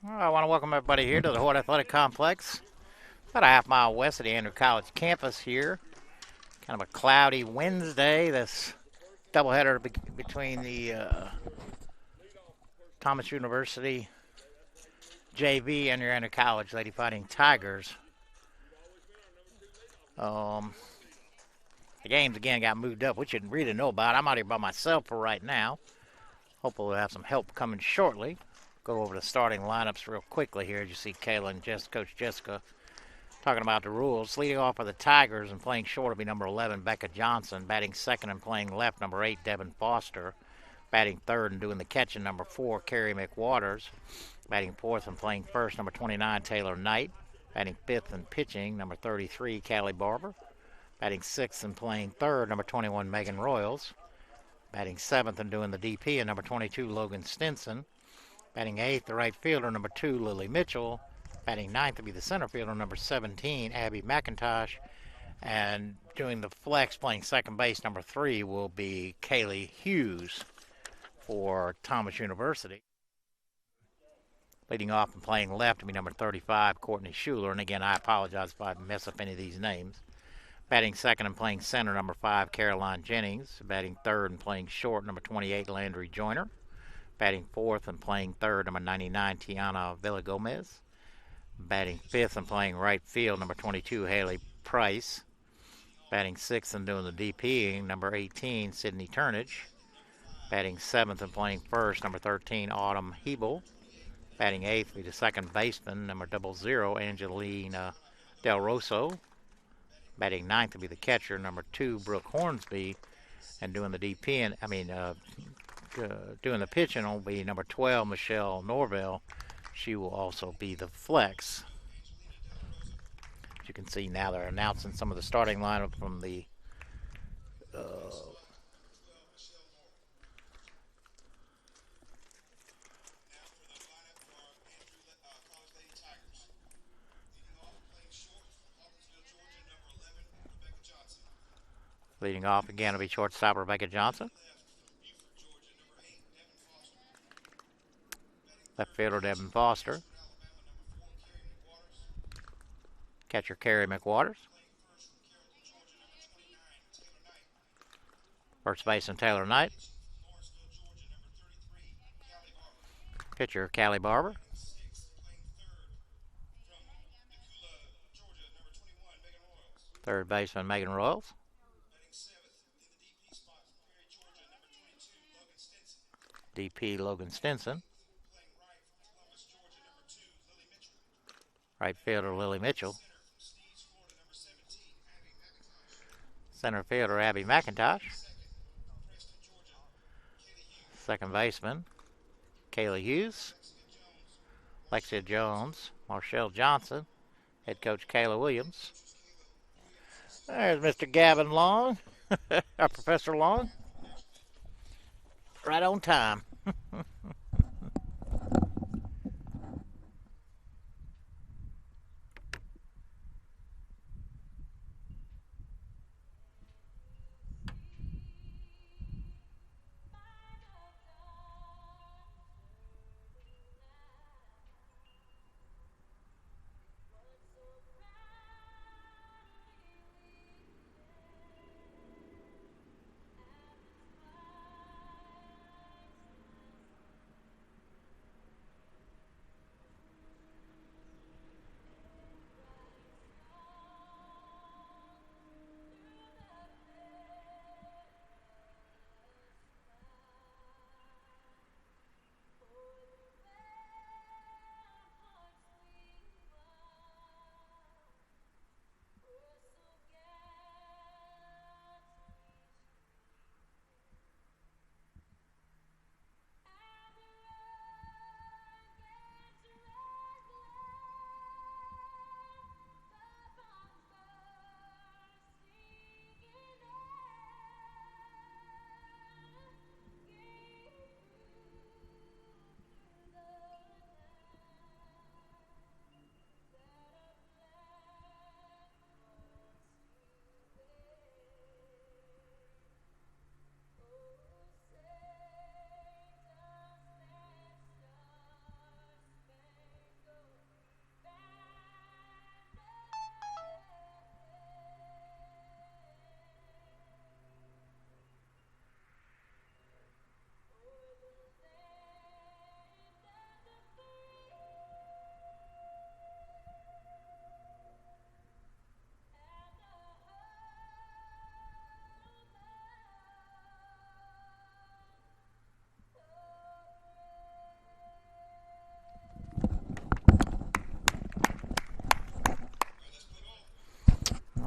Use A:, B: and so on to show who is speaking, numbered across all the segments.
A: Well, I want to welcome everybody here to the Hort Athletic Complex, about a half-mile west of the Andrew College campus here. Kind of a cloudy Wednesday. This doubleheader between the Thomas University JV and your Andrew College Lady Fighting Tigers. The games again got moved up, which you didn't really know about. I'm out here by myself for right now. Hopefully we'll have some help coming shortly. Go over the starting lineups real quickly here. As you see Kayla and Coach Jessica talking about the rules. Leading off for the Tigers and playing short will be number 11, Becca Johnson. Batting second and playing left, number 8, Devin Foster. Batting third and doing the catching, number 4, Carrie McWaters. Batting fourth and playing first, number 29, Taylor Knight. Batting fifth and pitching, number 33, Callie Barber. Batting sixth and playing third, number 21, Megan Royals. Batting seventh and doing the DP, and number 22, Logan Stinson. Batting eighth, the right fielder, number 2, Lily Mitchell. Batting ninth to be the center fielder, number 17, Abby McIntosh. And doing the flex, playing second base, number 3, will be Kaylee Hughes for Thomas University. Leading off and playing left to be number 35, Courtney Schuler. And again, I apologize if I mess up any of these names. Batting second and playing center, number 5, Caroline Jennings. Batting third and playing short, number 28, Landry Joyner. Batting fourth and playing third, number 99, Tiana Villagomez. Batting fifth and playing right field, number 22, Haley Price. Batting sixth and doing the DP, number 18, Sydney Turnage. Batting seventh and playing first, number 13, Autumn Hebel. Batting eighth will be the second baseman, number 00, Angelina Del Rosso. Batting ninth will be the catcher, number 2, Brooke Hornsby. And doing the DP, doing the pitching will be number 12, Michelle Norvell. She will also be the flex. As you can see now, they're announcing some of the starting lineup from the leading off again will be shortstop Rebecca Johnson. Left fielder Devin Foster. Catcher Carrie McWaters. First baseman Taylor Knight. Pitcher Callie Barber. Third baseman Megan Royals. DP Logan Stinson. Right fielder Lily Mitchell. Center fielder Abby McIntosh. Second baseman Kayla Hughes. Lexia Jones. Marshall Johnson. Head coach Kayla Williams. There's Mr. Gavin Long, our Professor Long. Right on time.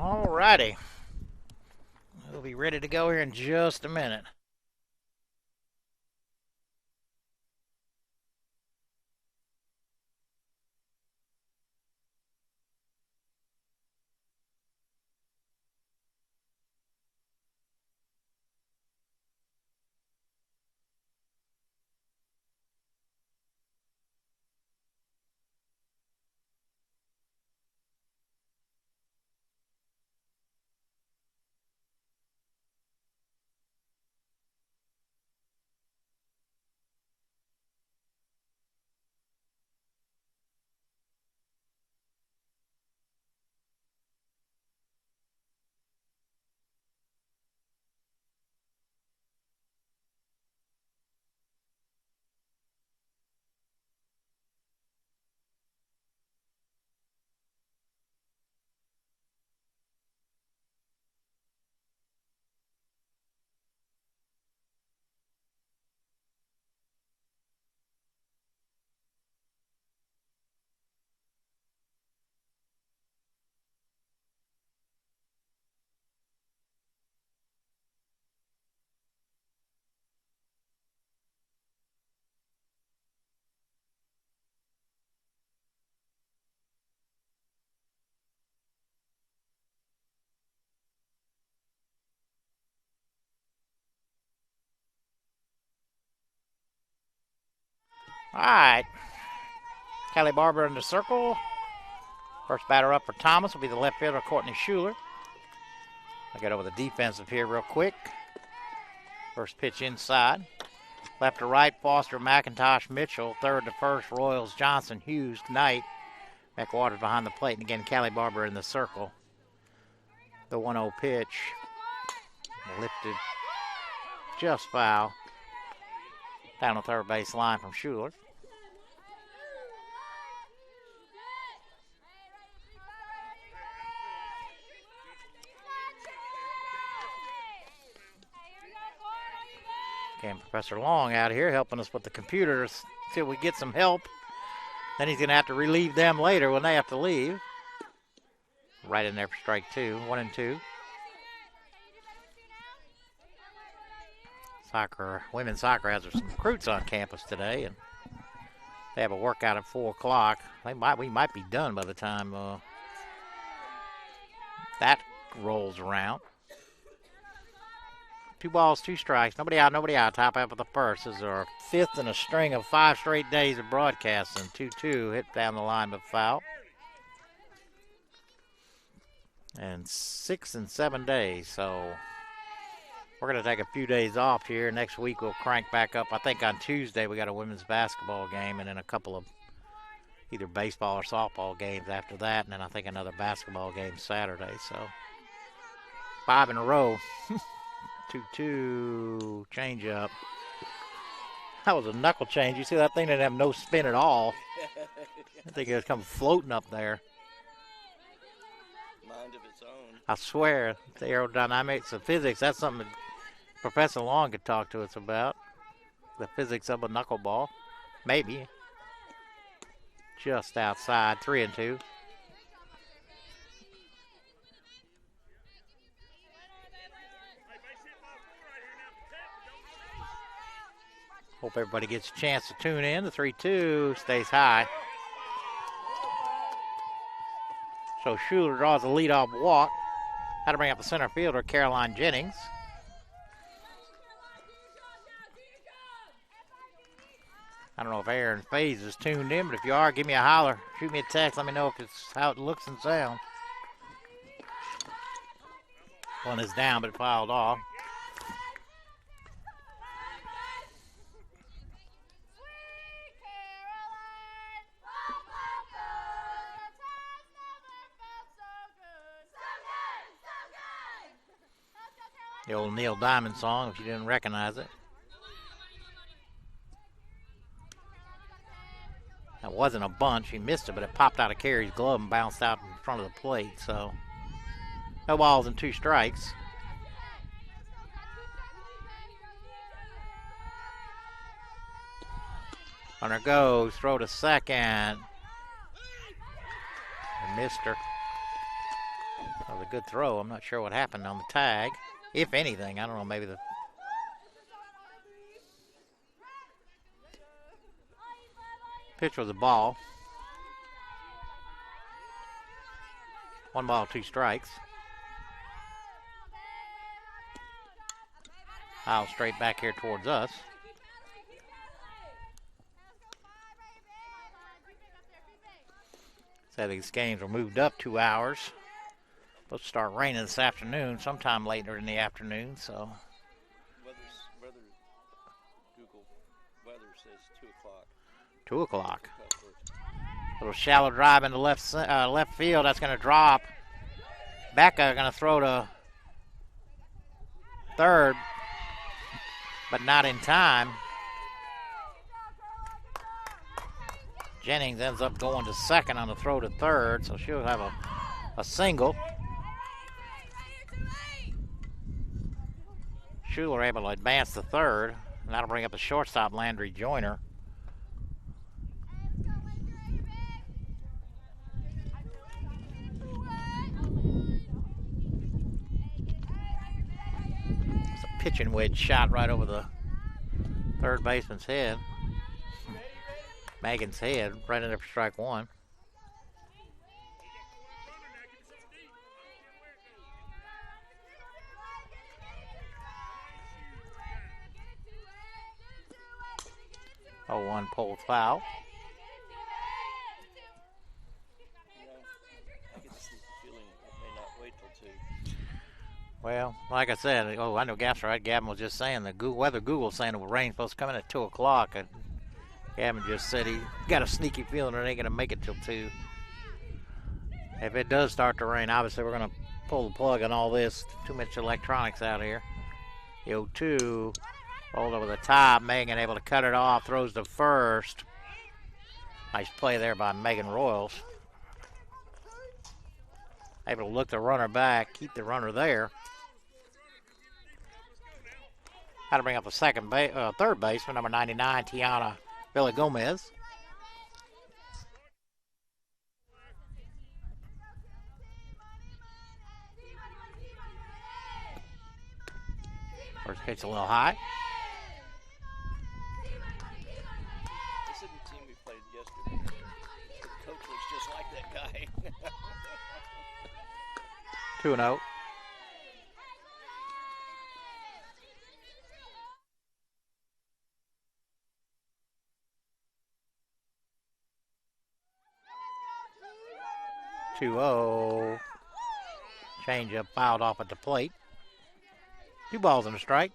A: All righty. We'll be ready to go here in just a minute. All right. Callie Barber in the circle. First batter up for Thomas will be the left fielder, Courtney Schuler. I'll get over the defensive here real quick. First pitch inside. Left to right, Foster, McIntosh, Mitchell. Third to first, Royals, Johnson, Hughes, Knight. McWaters behind the plate. And again, Callie Barber in the circle. The 1-0 pitch. Lifted just foul. Down the third base line from Schuler. Again, Professor Long out here helping us with the computers till we get some help. Then he's going to have to relieve them later when they have to leave. Right in there for strike two, 1-2. Women's soccer has some recruits on campus today, and they have a workout at 4 o'clock. We might be done by the time that rolls around. 2 balls, 2 strikes. Nobody out. Top half of the first. This is our 5th in a string of 5 straight days of broadcasting. 2-2 hit down the line but foul. And 6 in 7 days. So we're going to take a few days off here. Next week we'll crank back up. I think on Tuesday we got a women's basketball game and then a couple of either baseball or softball games after that. And then I think another basketball game Saturday. So 5 in a row. 2-2 change up. That was a knuckle change. You see that thing didn't have no spin at all. I think it was come floating up there.
B: Mind of its own.
A: I swear, the aerodynamics of physics, that's something that Professor Long could talk to us about. The physics of a knuckleball. Maybe. Just outside, 3-2. Hope everybody gets a chance to tune in. The 3-2 stays high. So Schuler draws a leadoff walk. Had to bring up the center fielder, Caroline Jennings. I don't know if Aaron Faze is tuned in, but if you are, give me a holler. Shoot me a text. Let me know if it's how it looks and sounds. One is down, but it fouled off. The old Neil Diamond song, if you didn't recognize it. That wasn't a bunch. He missed it, but it popped out of Carey's glove and bounced out in front of the plate. So, no balls and 2 strikes. Runner goes, throw to second. And missed her. That was a good throw. I'm not sure what happened on the tag. If anything, I don't know, maybe the pitch was a ball. 1 ball, 2 strikes. Foul straight back here towards us. So these games were moved up 2 hours. Supposed to start raining this afternoon, sometime later in the afternoon. So.
B: Google weather says 2 o'clock.
A: 2 o'clock. Little shallow drive into left field. That's going to drop. Becca going to throw to third, but not in time. Jennings ends up going to second on the throw to third, so she'll have a single. Schuler able to advance to third, and that'll bring up the shortstop, Landry Joyner. It's a pitching wedge shot right over the third baseman's head. Megan's head, right in there for strike 1. Oh, 1 pulled foul.
B: I get the feeling it may not wait till 2.
A: Well, like I said, I know Gap's right. Gavin was just saying the weather Google's saying the rain's supposed to come in at 2 o'clock. And Gavin just said he got a sneaky feeling it ain't going to make it till 2. If it does start to rain, obviously we're going to pull the plug on all this. Too much electronics out here. The 0-2 rolled over the top. Megan able to cut it off. Throws to first. Nice play there by Megan Royals. Able to look the runner back, keep the runner there. Had to bring up a third baseman, number 99, Tiana Villagomez. First pitch a little high.
B: This isn't the team we played yesterday. The coach was just like that guy.
A: 2-0. Change up fouled off at the plate. 2 balls and a strike.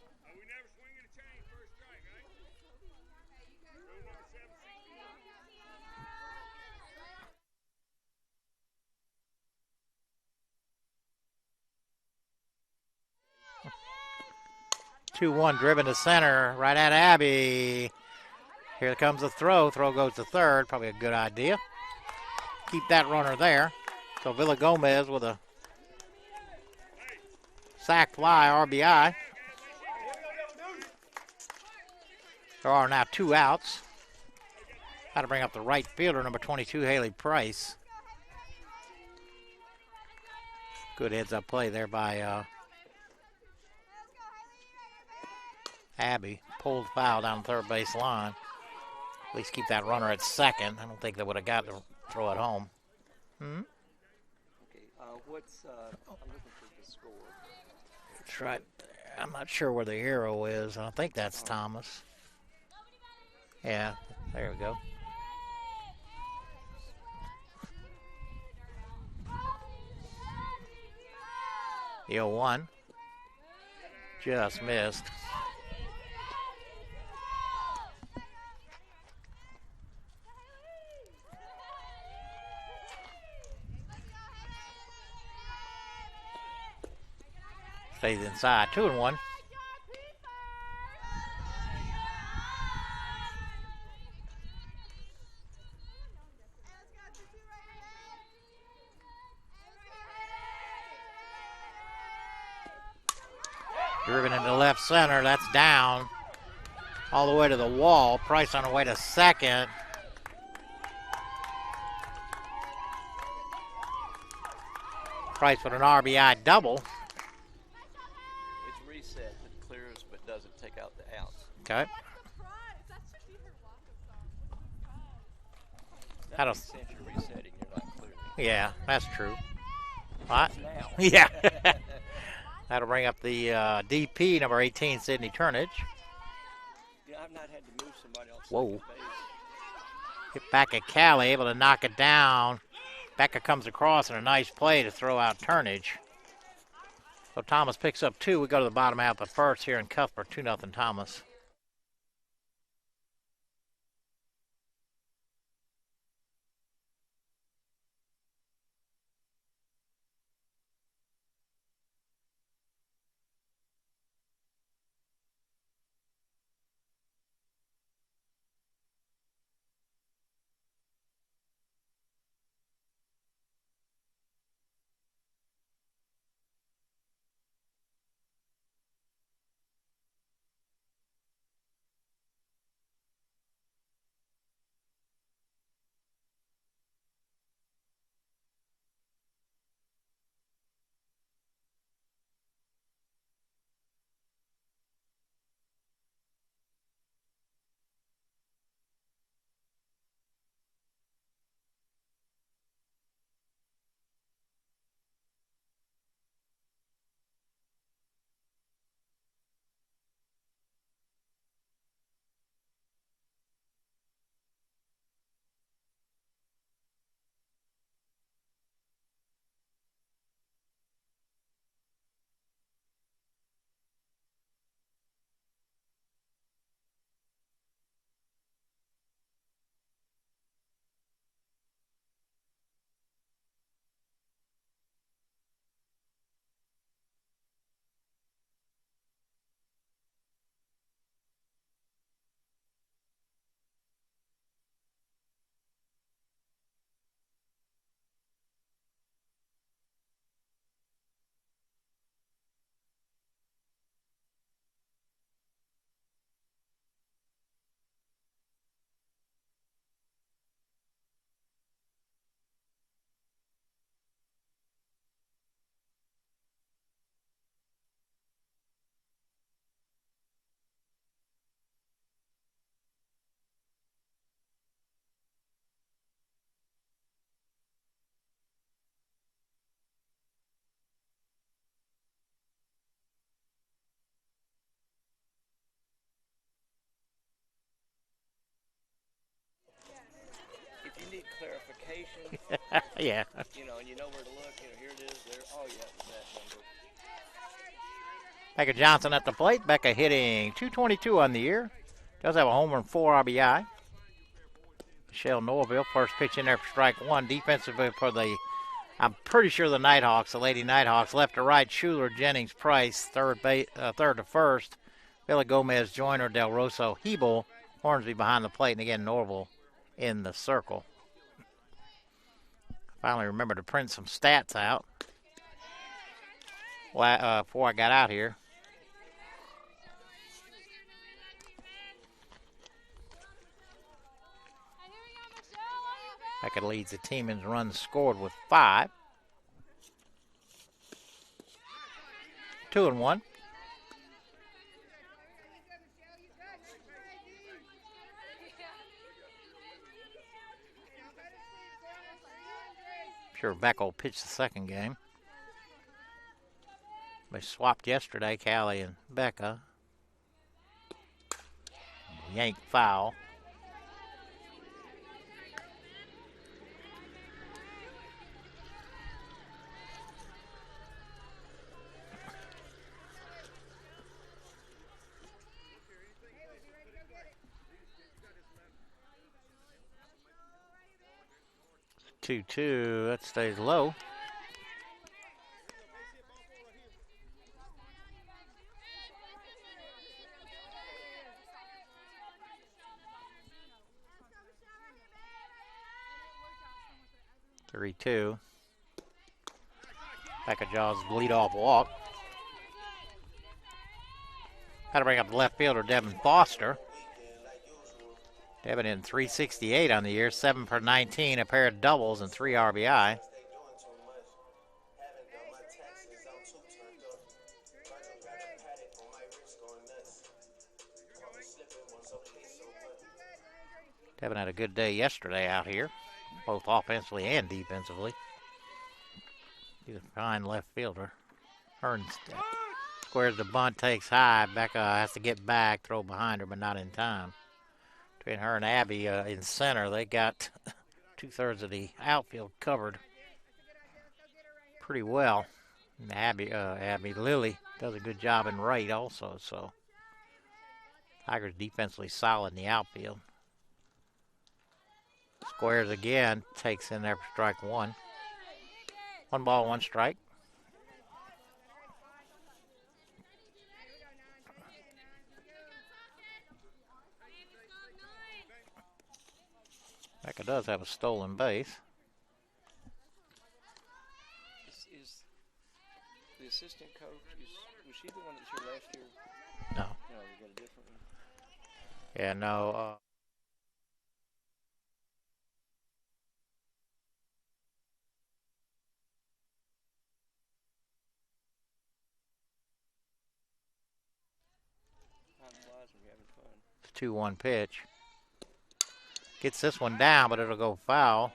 A: Two-one driven to center, right at Abby. Here comes the throw. Throw goes to third. Probably a good idea. Keep that runner there. So Villagomez with a sac fly RBI. There are now 2 outs. Got to bring up the right fielder, number 22, Haley Price. Good heads-up play there by Abby. Pulled foul down the third base line. At least keep that runner at second. I don't think they would have got to throw it home.
B: Okay, I'm looking for the score.
A: It's right there. I'm not sure where the arrow is. I think that's Thomas. Yeah, there we go. The 0-1 just missed. Stays inside. 2-1. Driven into left center. That's down. All the way to the wall. Price on the way to second. Price with an RBI double.
B: It's reset that clears but doesn't take out the outs.
A: Okay.
B: That makes sense. You're resetting. You're not clearing.
A: Yeah, that's true. What?
B: Now.
A: Yeah. That'll bring up the DP, number 18, Sidney Turnage.
B: Yeah, I've not had to move somebody off
A: Whoa.
B: second base.
A: Hit back at Cali, able to knock it down. Becca comes across and a nice play to throw out Turnage. So Thomas picks up 2. We go to the bottom half of the first here in Cuthbert, 2-0 Thomas.
B: If you need clarification,
A: Yeah.
B: and you know where to look, here it is. There. Oh, yeah, that number.
A: Becca Johnson at the plate. Becca hitting .222 on the year. Does have a homer and 4 RBI. Michelle Norville, first pitch in there for strike 1. Defensively for I'm pretty sure the Nighthawks, the Lady Nighthawks. Left to right, Schuler, Jennings, Price. Third to first. Villa Gomez, Joyner, Del Rosso, Hebel. Hornsby behind the plate. And again, Norville in the circle. Finally remember to print some stats out before I got out here. Beckett leads the team in runs scored with 5. 2-1. Sure Beck will pitch the second game. They swapped yesterday, Callie and Becca. Yank foul. It's 2-2. That stays low. Three-two. Becca Jaws lead-off walk. Had to bring up the left fielder, Devin Foster. Devin in .368 on the year, 7 for 19, a pair of doubles and 3 RBI. Devin had a good day yesterday out here, both offensively and defensively. He's a fine left fielder. Hearns squares the bunt, takes high. Becca has to get back, throw behind her, but not in time. Between her and Abby in center, they got 2/3 of the outfield covered pretty well. And Abby Lilly does a good job in right also. So Tigers defensively solid in the outfield. Squares again, takes in there for strike one. 1 ball, 1 strike. Becca does have a stolen base.
B: Is the assistant coach, was she the one that was here last year?
A: No.
B: No, we got a different one.
A: Yeah, no.
B: We're having fun.
A: 2-1 pitch. Gets this one down, but it'll go foul.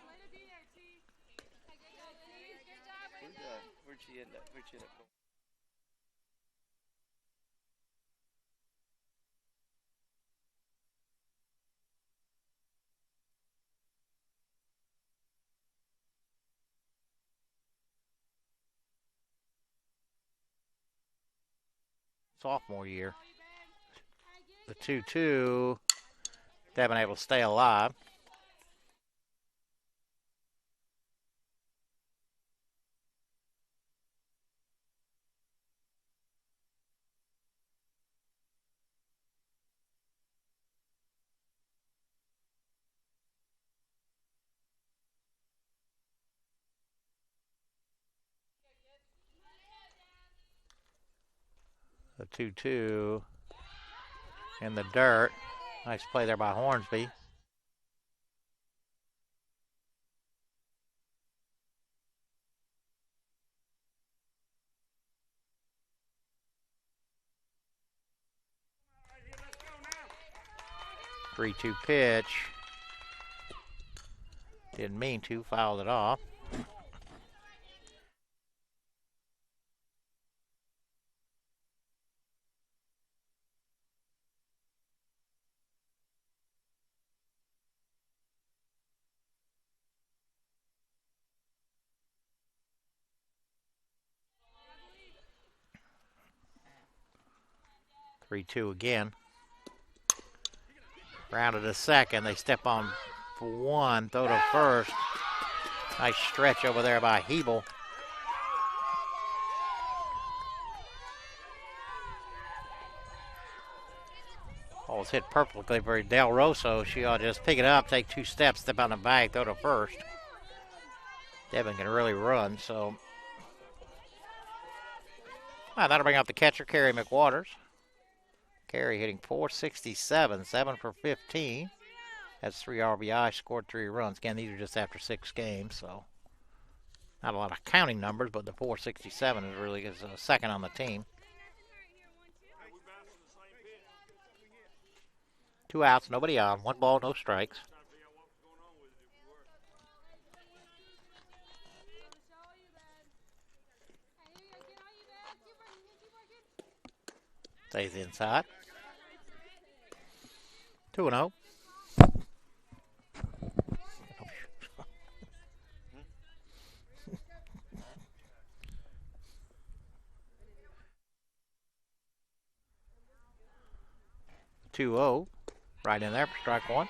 B: Where'd she end up going?
A: Sophomore year. The 2-2. Devin able to stay alive. The 2-2 in the dirt. Nice play there by Hornsby. The 3-2 pitch. Didn't mean to, fouled it off. Three-two again. Rounded to second. They step on for one. Throw to first. Nice stretch over there by Hebel. Ball was hit perfectly for Del Rosso. She ought to just pick it up, take 2 steps, step on the bag, throw to first. Devin can really run, so. That'll bring up the catcher, Carrie McWaters. Carrie hitting .467, 7 for 15. Has 3 RBI, scored 3 runs. Again, these are just after 6 games, so not a lot of counting numbers, but the .467 is really second on the team. 2 outs, nobody on. 1 ball, no strikes. Stays inside. 2-0. 2-0. Right in there for strike one.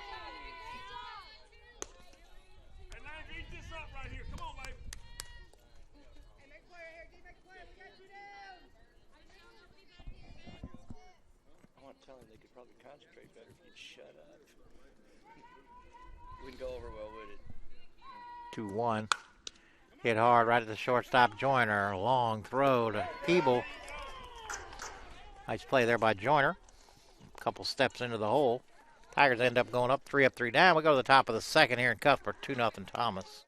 B: I'm telling you, they could probably concentrate better if you'd shut up. Wouldn't go over well, would it?
A: 2-1. Hit hard right at the shortstop Joyner. Long throw to Hebel. Nice play there by Joyner. A couple steps into the hole. Tigers end up going up 3 up, 3 down. We go to the top of the second here in Cuthbert, 2-0 Thomas.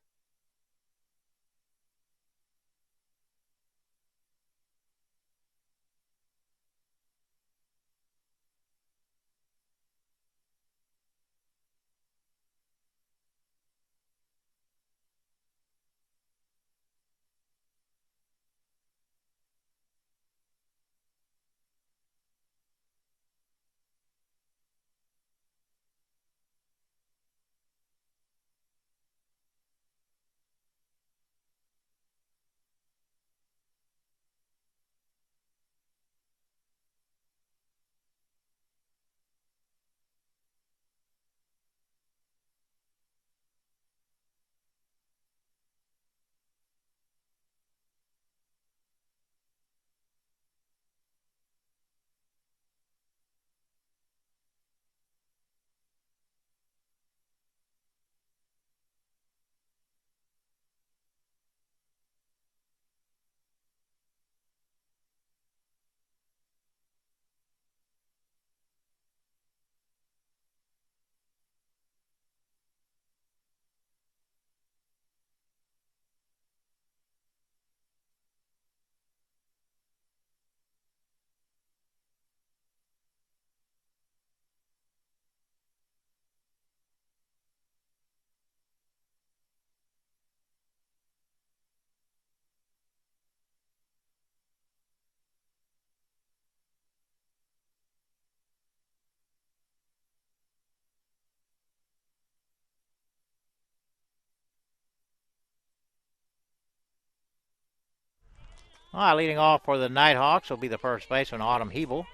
A: All right, leading off for the Nighthawks will be the first baseman, Autumn Hebel.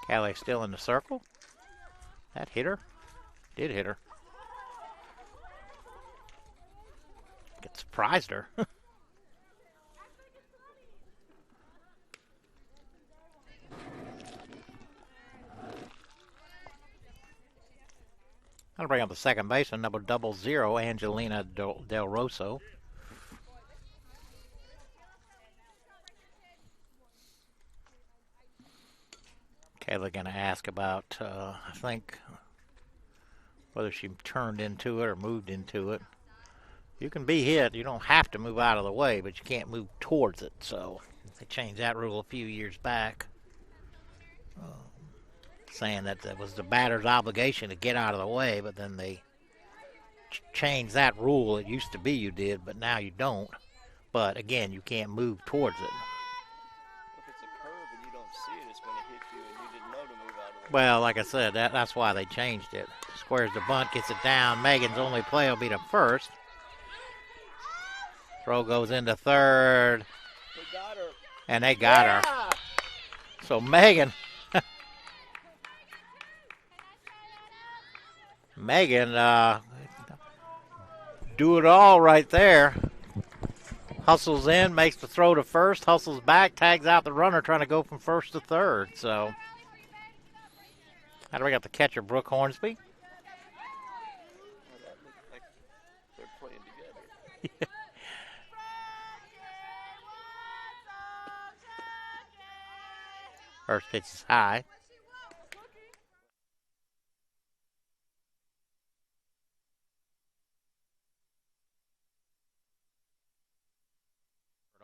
A: Callie still in the circle. That hit her. Did hit her. It surprised her. That'll bring up the second baseman, number 00, Angelina Del Rosso. Kayla going to ask about, I think, whether she turned into it or moved into it. You can be hit. You don't have to move out of the way, but you can't move towards it. So they changed that rule a few years back, saying that it was the batter's obligation to get out of the way, but then they changed that rule. It used to be you did, but now you don't. But again, you can't move towards it.
B: If it's a curve and you don't see it, it's going to hit you, and you didn't know to move out of the way.
A: Well, like I said, that's why they changed it. Squares the bunt, gets it down. Megan's only play will be to first. Throw goes into third.
B: They got her.
A: And they got her. So Megan do it all right there. Hustles in, makes the throw to first, hustles back, tags out the runner trying to go from first to third. So how do we got the catcher, Brooke Hornsby?
B: Well, that looked like they're playing together.
A: First pitch is high.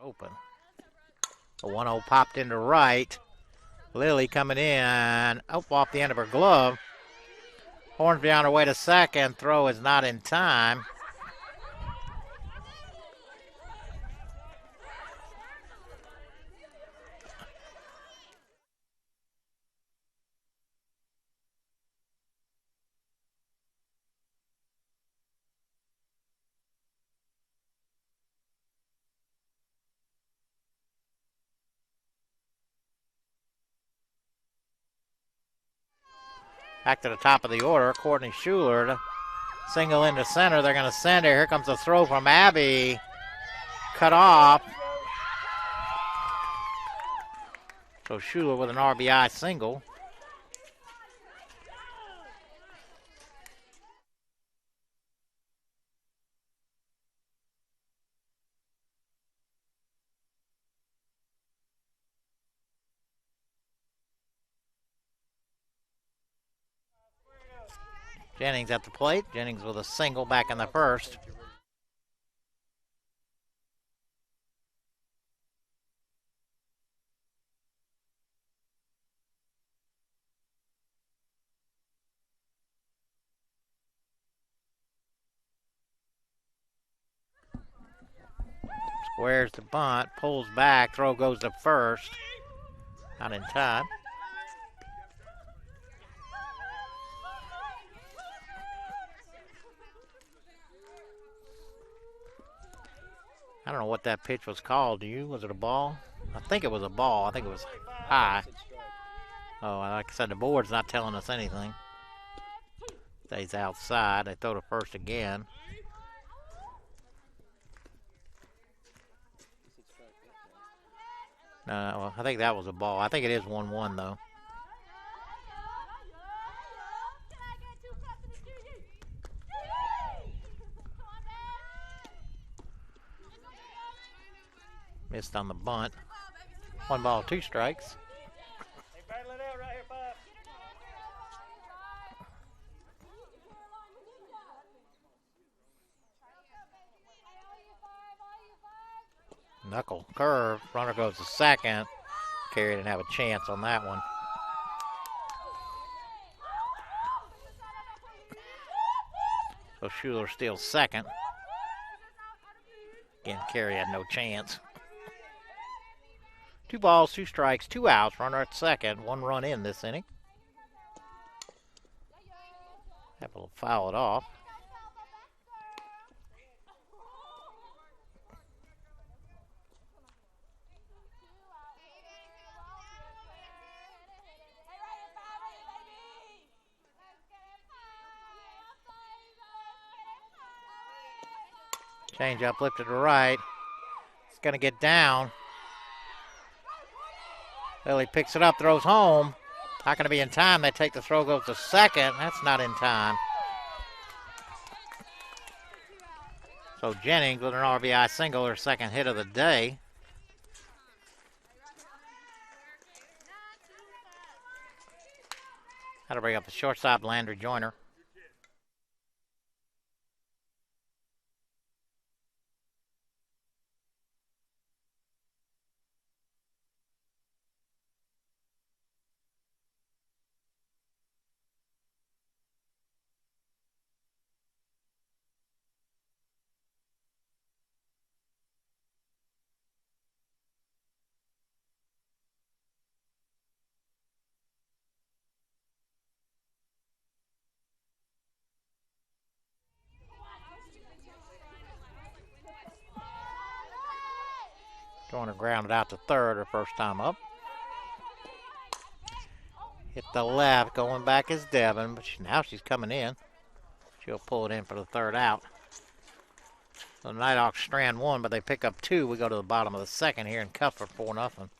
A: Open. The 1-0 popped into right. Lily coming in. Up off the end of her glove. Hornsby on her way to second. Throw is not in time. Back to the top of the order, Courtney Schuler, single into center. They're going to send her. Here comes a throw from Abby. Cut off. So Schuler with an RBI single. Jennings at the plate. Jennings with a single back in the first. Squares the bunt, pulls back, throw goes to first. Not in time. I don't know what that pitch was called. Do you? Was it a ball? I think it was a ball. I think it was high. Oh, like I said, the board's not telling us anything. Stays outside. They throw to first again. No, I think that was a ball. I think it is 1-1 though. Missed on the bunt. 1 ball, 2 strikes. Knuckle curve. Runner goes to second. Carey didn't have a chance on that one. So Schuler steals second. Again, Carey had no chance. 2 balls, 2 strikes, 2 outs. Runner at second. 1 run in this inning. Have to foul it off. Change up, lifted to right. It's going to get down. Lily picks it up, throws home. Not going to be in time. They take the throw, goes to second. That's not in time. So Jennings with an RBI single, her second hit of the day. That'll bring up the shortstop, Landry Joyner. Joyner grounded out to third her first time up. Hit the left, going back is Devin, but now she's coming in. She'll pull it in for the third out. So the Nighthawks strand one, but they pick up two. We go to the bottom of the second here and cuff for 4-0.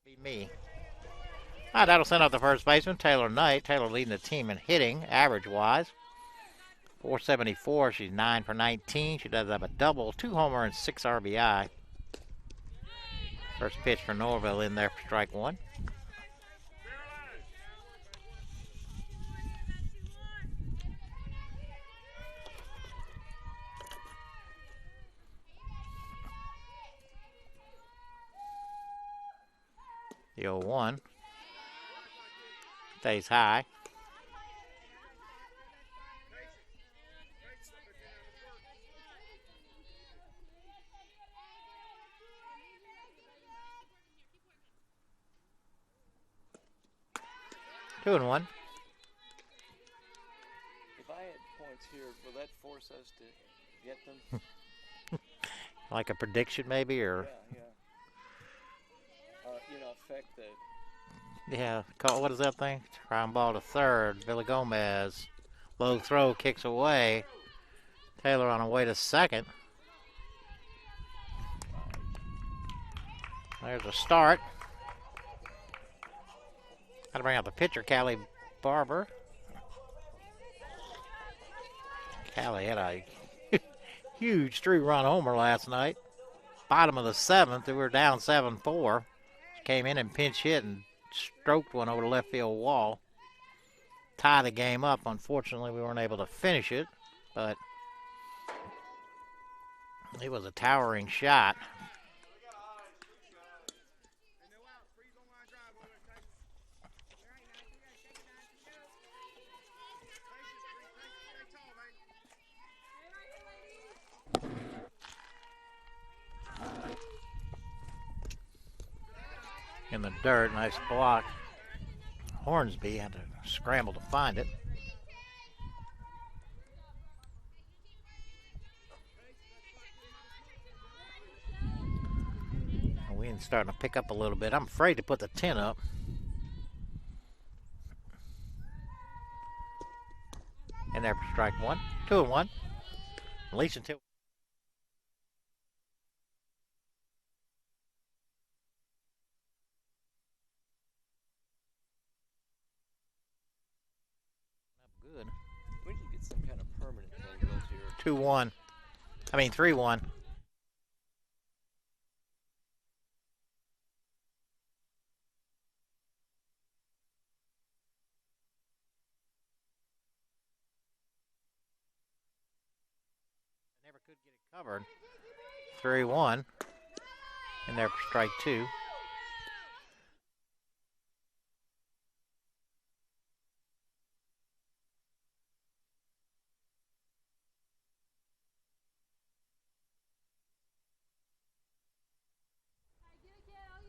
A: Be me. All right, that'll send out the first baseman, Taylor Knight. Taylor leading the team in hitting, average-wise. 474. She's 9 for 19. She does have a double, 2 homer, and 6 RBI. First pitch for Norville in there for strike one. The 0-1 stays high. Two and one.
B: If I had points here, will that force us to get them?
A: Like a prediction, maybe, or
B: Yeah. Affect the.
A: Yeah, what is that thing? Ground ball to third. Billy Gomez. Low throw, kicks away. Taylor on her way to second. There's a start. Got to bring out the pitcher, Callie Barber. Callie had a huge 3-run homer last night. Bottom of the seventh, we were down 7-4. Came in and pinch hit and stroked one over the left field wall. Tie the game up. Unfortunately, we weren't able to finish it, but it was a towering shot. In the dirt, nice block. Hornsby had to scramble to find it. Wind's starting to pick up a little bit. I'm afraid to put the 10 up. And there for strike one. 2-1. At least until. Good.
B: We need to get some kind of permanent thing built here.
A: 2-1. I mean 3-1. Never could get it covered. 3-1. And there for strike two.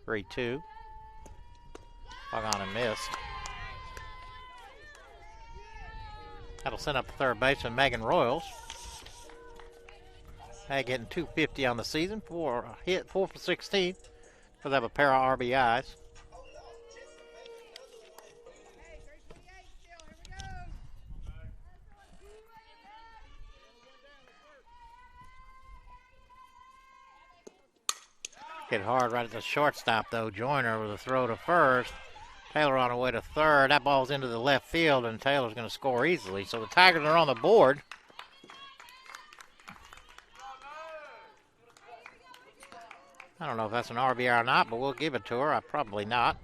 A: Three, two. Hung on and missed. That'll send up the third baseman, Megan Royals. Meg getting 250 on the season, 4 for 16. Because they have a pair of RBIs. Hit hard right at the shortstop, though. Joyner with a throw to first. Taylor on the way to third. That ball's into the left field, and Taylor's going to score easily. So the Tigers are on the board. I don't know if that's an RBI or not, but we'll give it to her. Probably not.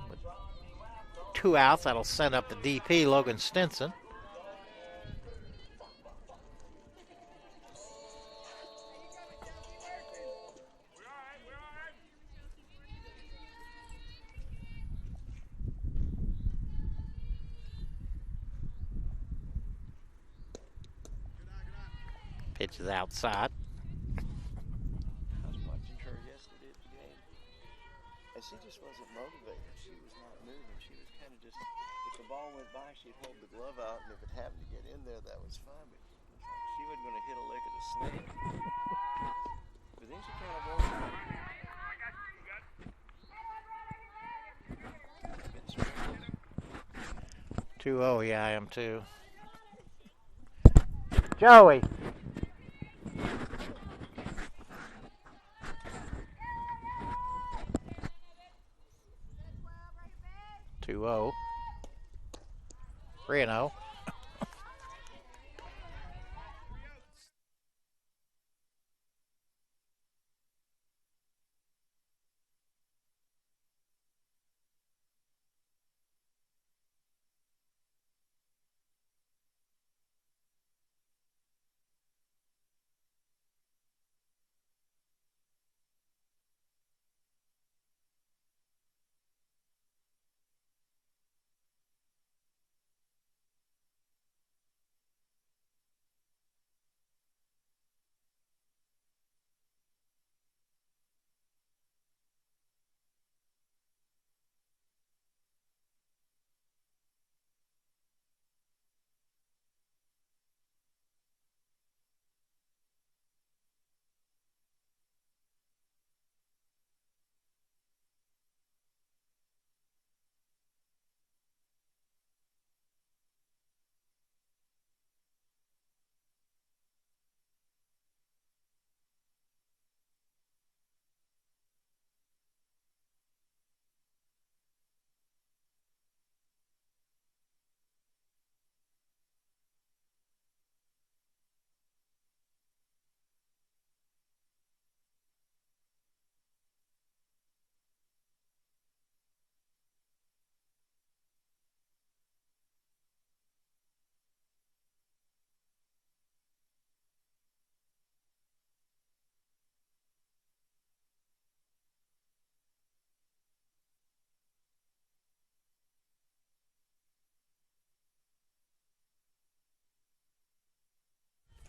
A: With 2 outs, that'll send up the DP, Logan Stinson. Pitch is outside.
B: I was watching her yesterday at the game, and she just wasn't motivated. She was not moving. She was kind of just, if the ball went by, she'd hold the glove out, and if it happened to get in there, that was fine. But it was like she wasn't going to hit a lick of the snake. But then she kind of walked.
A: 2-0, yeah, I am too. Joey. Two-0. 3-0.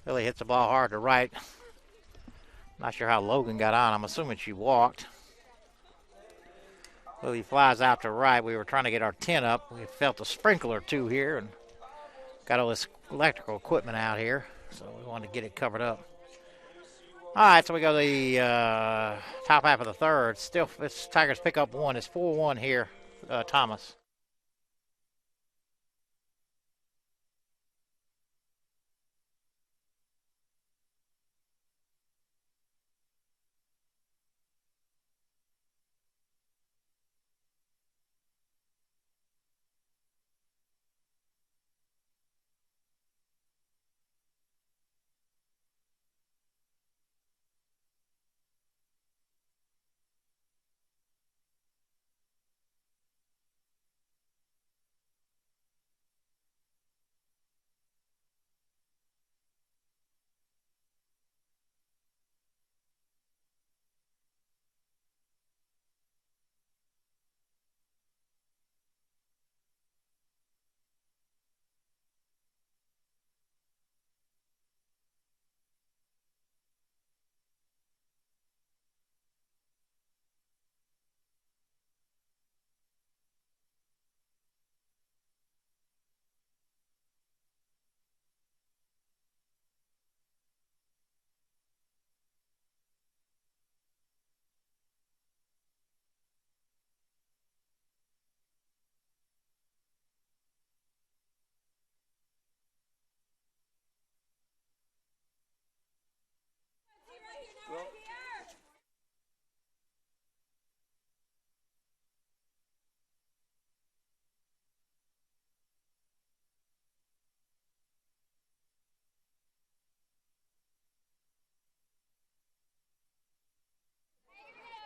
A: Billy hits the ball hard to right. Not sure how Logan got on. I'm assuming she walked. Well, he flies out to right. We were trying to get our tent up. We felt a sprinkler or two here and got all this electrical equipment out here, so we wanted to get it covered up. All right, so we go to the top half of the third. Still, it's Tigers pick up one. It's 4-1 here, Thomas.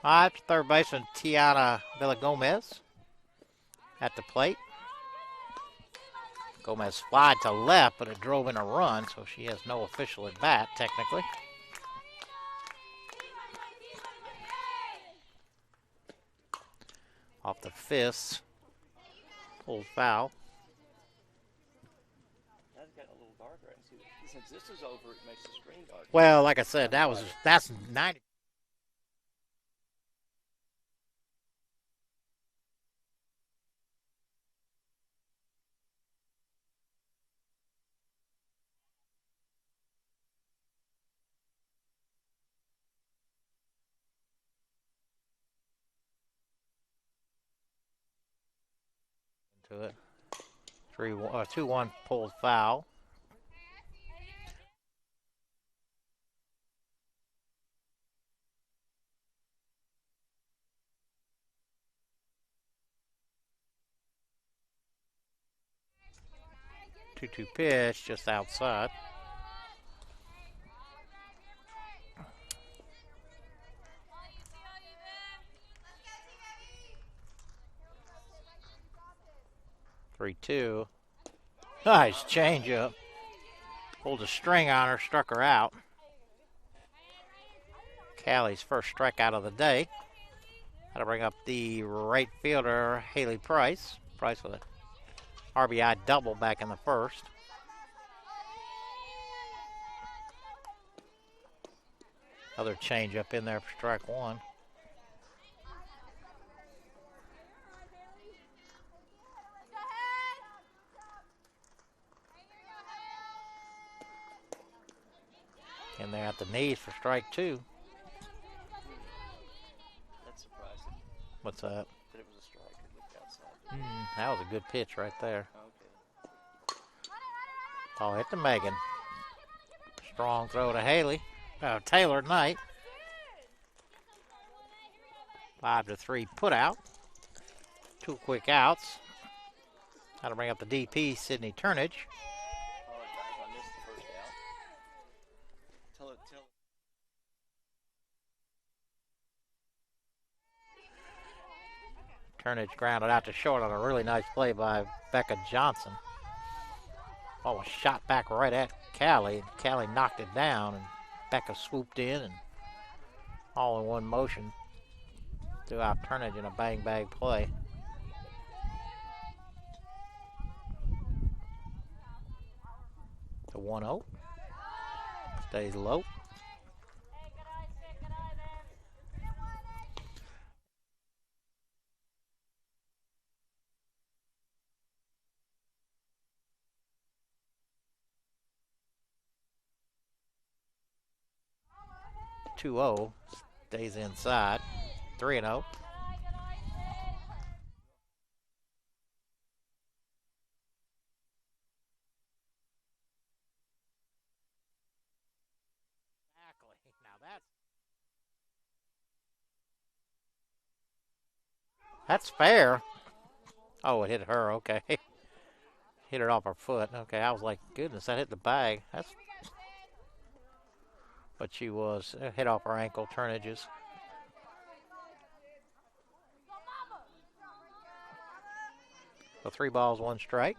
A: All right, third baseman Tiana Villagomez at the plate. Gomez flied to left, but it drove in a run, so she has no official at bat, technically. Off the fist. Pulled foul.
B: That's got a little darker. Since this is over, it makes the screen darker.
A: Well, like I said, that's 90. To it. 2-1 pulled foul. Two pitch just outside. 3-2. Nice changeup. Pulled a string on her, struck her out. Callie's first strikeout of the day. That'll bring up the right fielder, Haley Price. Price with an RBI double back in the first. Another changeup in there for strike one. In there at the knees for strike two.
B: That's surprising.
A: What's that?
B: That it was a strike. It looked outside.
A: That was a good pitch right there.
B: Okay.
A: Ball hit to Megan. Strong throw to Haley. Taylor Knight. 5-3 put out. 2 quick outs. That'll bring up the DP, Sydney Turnage.
B: I missed the first out.
A: Turnage grounded out to short on a really nice play by Becca Johnson. Ball was shot back right at Callie. Callie knocked it down, and Becca swooped in and all in one motion threw out Turnage in a bang-bang play. The 1-0. Stays low. 2-0. Stays inside. 3-0. Now that's fair. Oh, it hit her. Okay. Hit it off her foot. Okay, I was like, goodness, that hit the bag. That's. But she was hit off her ankle, turnages. So 3 balls, 1 strike.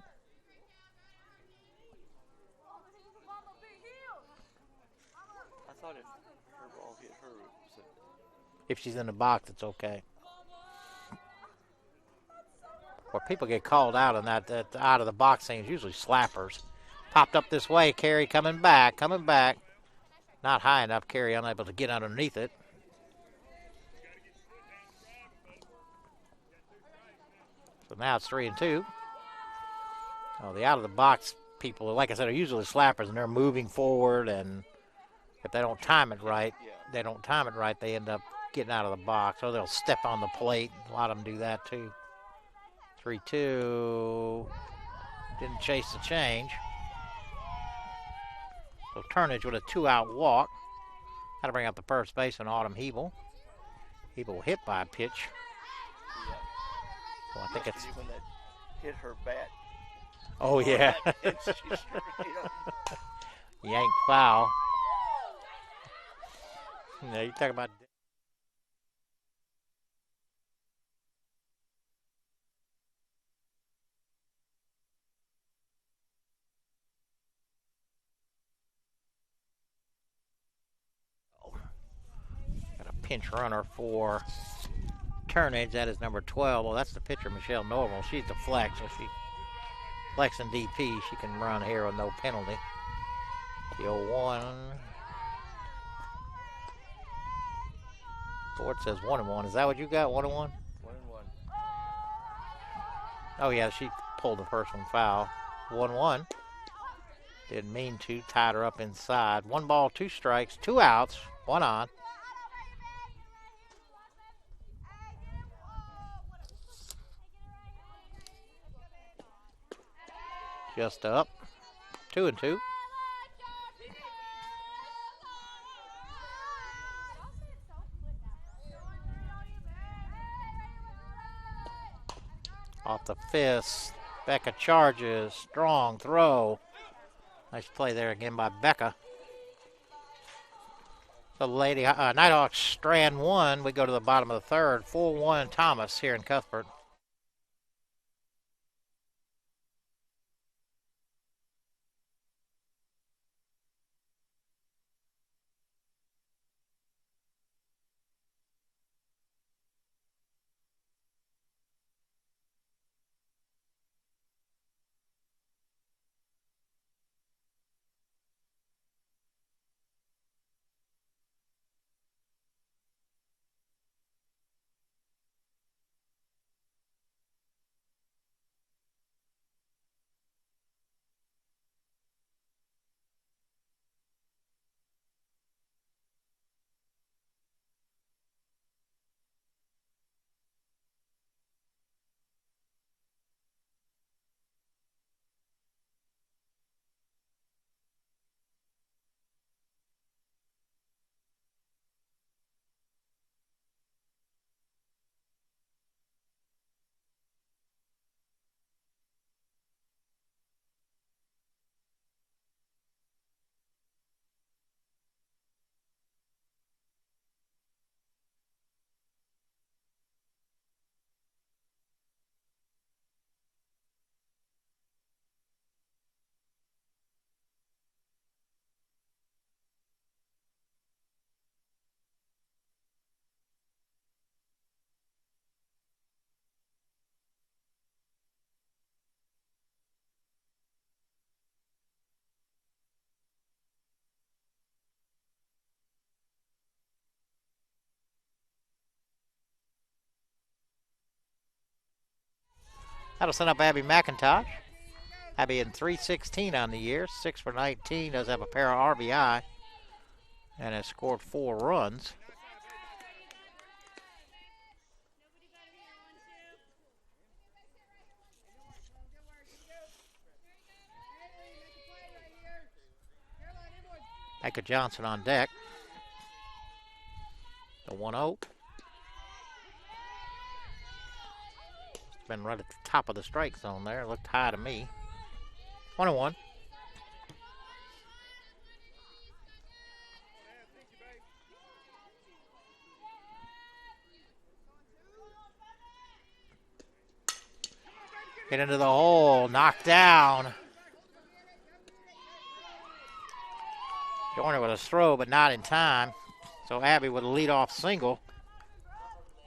B: I thought if her ball hit her,
A: if she's in the box, it's okay. Where people get called out on that out of the box thing is usually slappers. Popped up this way, Carey coming back. Not high enough, Carey unable to get underneath it. So now it's 3-2. Oh, the out of the box people, like I said, are usually slappers, and they're moving forward, and if they don't time it right, they end up getting out of the box, or they'll step on the plate. A lot of them do that too. 3-2. Didn't chase the change. So Turnage with a 2-out walk. Got to bring up the first baseman, Autumn Hebel. Hebel hit by a pitch.
B: Yeah.
A: So I think it's
B: when that hit her bat.
A: Oh yeah. Yanked foul. Now you talk about. Got a pinch runner for Turnage. That is number 12. Well, that's the pitcher, Michelle Normal. She's the flex, so she flexing DP. She can run here with no penalty. The 0-1. Board says 1-1. Is that what you got? 1-1?
B: 1-1.
A: Oh yeah, she pulled the first one foul. 1-1. Didn't mean to. Tied her up inside. 1 ball, 2 strikes, 2 outs, 1 on. Just up. 2-2. Off the fist. Becca charges. Strong throw. Nice play there again by Becca. The Lady Nighthawks strand 1. We go to the bottom of the third. 4-1 Thomas here in Cuthbert. That'll send up Abby McIntosh. Abby in 316 on the year, 6 for 19, does have a pair of RBI. and has scored 4 runs. Micah Johnson on deck. The 1-0. Been right at the top of the strike zone there. It looked high to me. 1-1. Hit into the hole. Knocked down. Joyner with a throw, but not in time. So Abby with a leadoff single.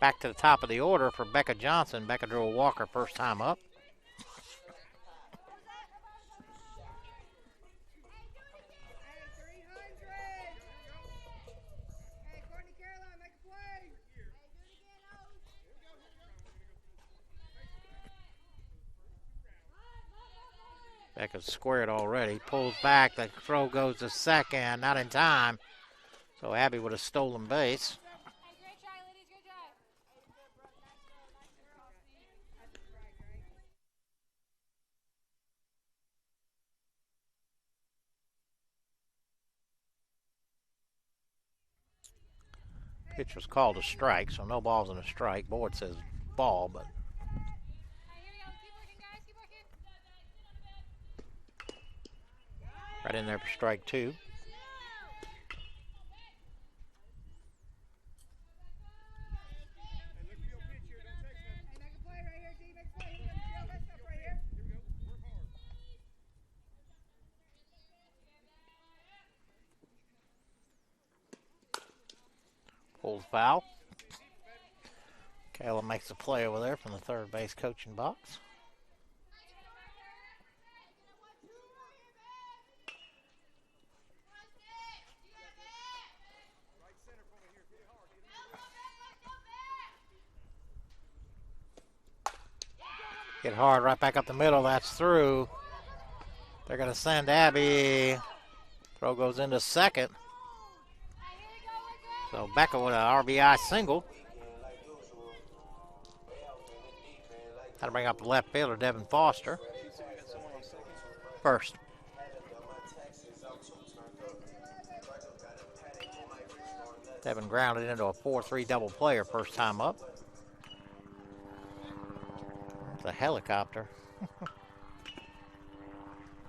A: Back to the top of the order for Becca Johnson. Becca drew a walker first time up. Becca's squared already. Pulls back. The throw goes to second. Not in time. So Abby with a stolen base. Pitch was called a strike, so no balls and a strike. Board says ball, but right in there for strike 2. Pulls foul. Kayla makes a play over there from the third base coaching box. Hit hard right back up the middle. That's through. They're going to send Abby. Throw goes into second. So Becca with an RBI single. That'll bring up the left fielder, Devin Foster. First. Devin grounded into a 4-3 double player first time up. It's a helicopter.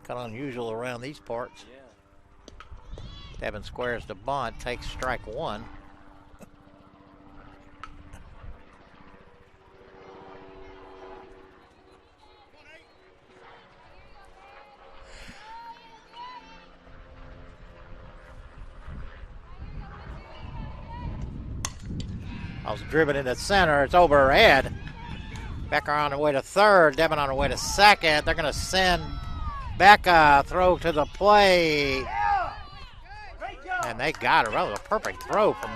A: Kind of unusual around these parts. Devin squares the bunt, takes strike 1. I was driven into center. It's over her head. Becker on the way to third. Devin on the way to second. They're going to send Becca. Throw to the plate. And they got her. That was a perfect throw from,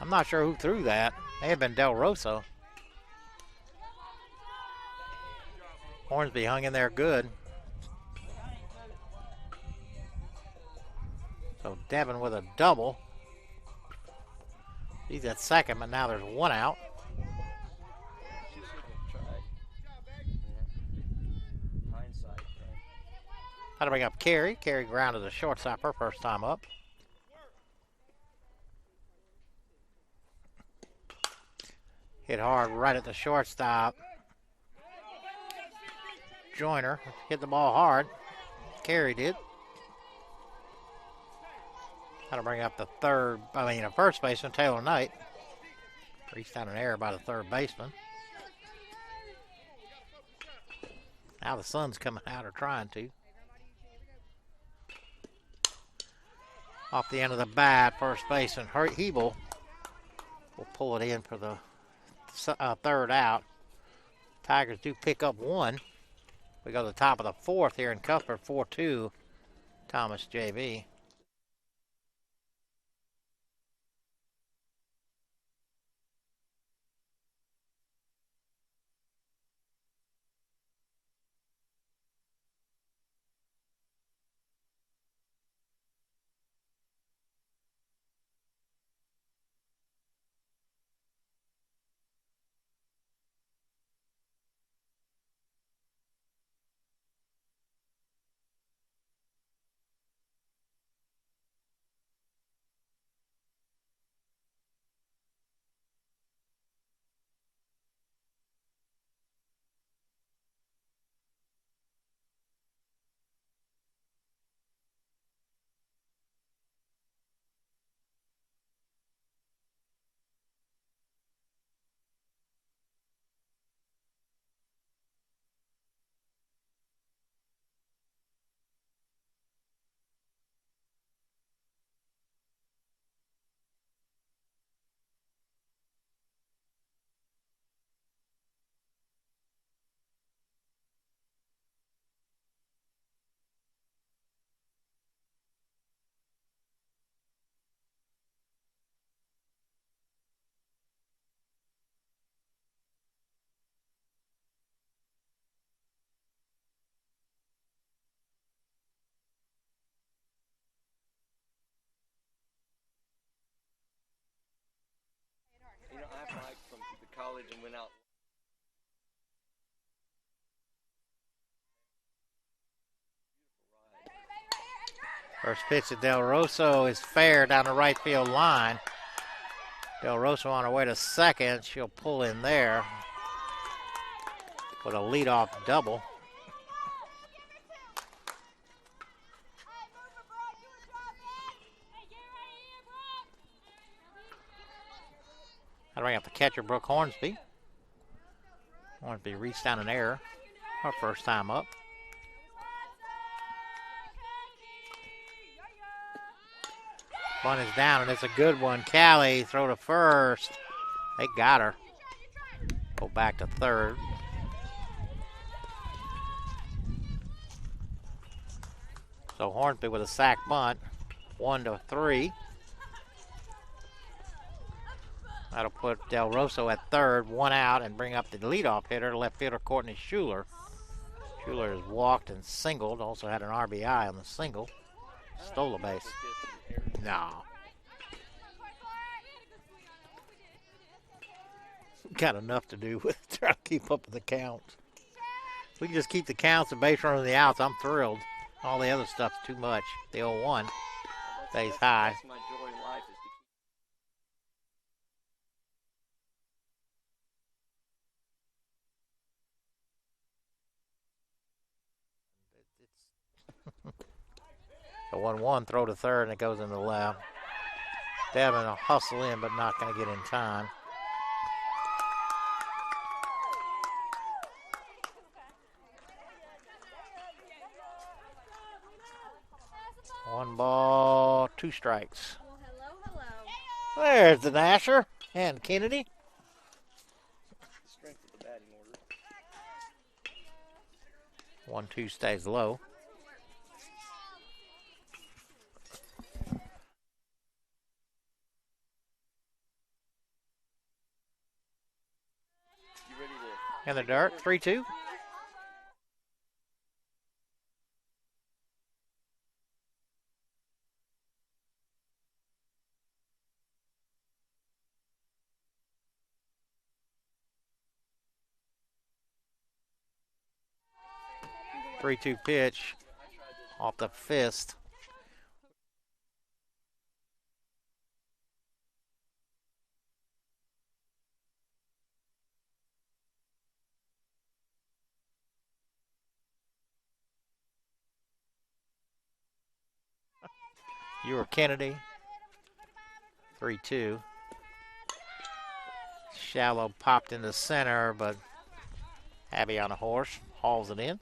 A: I'm not sure who threw that. May have been Del Rosso. Hornsby hung in there good. So Devin with a double. He's at second, but now there's 1 out. How to bring up Carey. Carey grounded the shortstop her first time up. Hit hard right at the shortstop. Joyner hit the ball hard. Carey did. How to bring up the first baseman, Taylor Knight. Reached out an error by the third baseman. Now the sun's coming out, or trying to. Off the end of the bat, first baseman Hebel will pull it in for the third out. Tigers do pick up 1. We go to the top of the 4th here in Cuthbert, 4-2, Thomas JV.
B: college and went out.
A: First pitch to Del Rosso is fair down the right field line. Del Rosso on her way to second. She'll pull in there with a leadoff double. That'll bring up the catcher, Brooke Hornsby. Hornsby reached down an error. Her first time up. One is down, and it's a good one. Callie, throw to first. They got her. Go back to third. So Hornsby with a sac bunt. 1-3. That'll put Del Rosso at third, 1 out, and bring up the leadoff hitter, left fielder Courtney Schuler. Schuler has walked and singled, also had an RBI on the single. Stole a base. No. Got enough to do with trying to keep up with the counts. If we can just keep the counts and base running the outs, I'm thrilled. All the other stuff's too much. The 0-1 stays high.
B: That's my joy in life is to
A: A 1-1 throw to third, and it goes in the left. Devin will hustle in, but not going to get in time. One ball, 2 strikes.
C: Well, hello.
A: There's the Nasher and Kennedy.
B: the strength of the batting order.
A: 1-2 stays low.
B: You ready to?
A: In the dirt, 3-2. Three-two pitch off the fist. You were Kennedy. 3-2. Shallow popped in the center, but Abby on a horse hauls it in.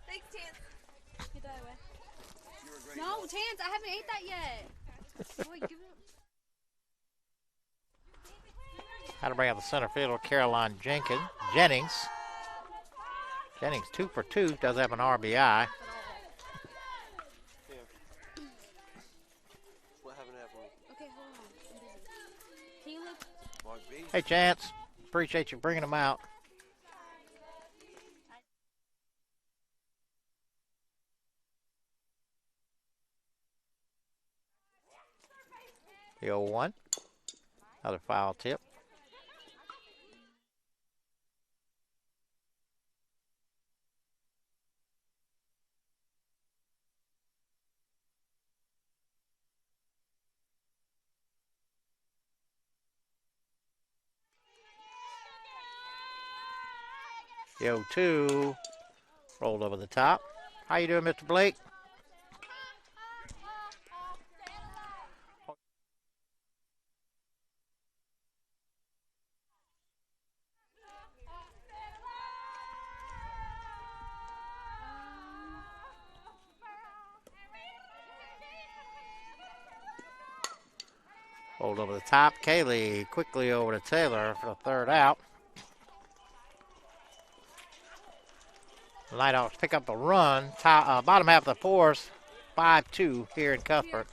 C: Thanks, Chance. Get that away. No, Chance, I haven't ate that yet. Wait, give it.
A: How to bring out the center fielder, Caroline Jennings. Jennings 2 for 2, does have an RBI.
B: What happened to
C: Okay, hold on. I'm busy. Can you look?
B: Mark B?
A: Hey, Chance, appreciate you bringing them out. The 0-1, another foul tip. The 0-2 rolled over the top. How you doing, Mr. Blake? Rolled over the top. Kaylee quickly over to Taylor for the third out. Nighthawks pick up a run. Bottom half of the fourth, 5-2 here in Cuthbert.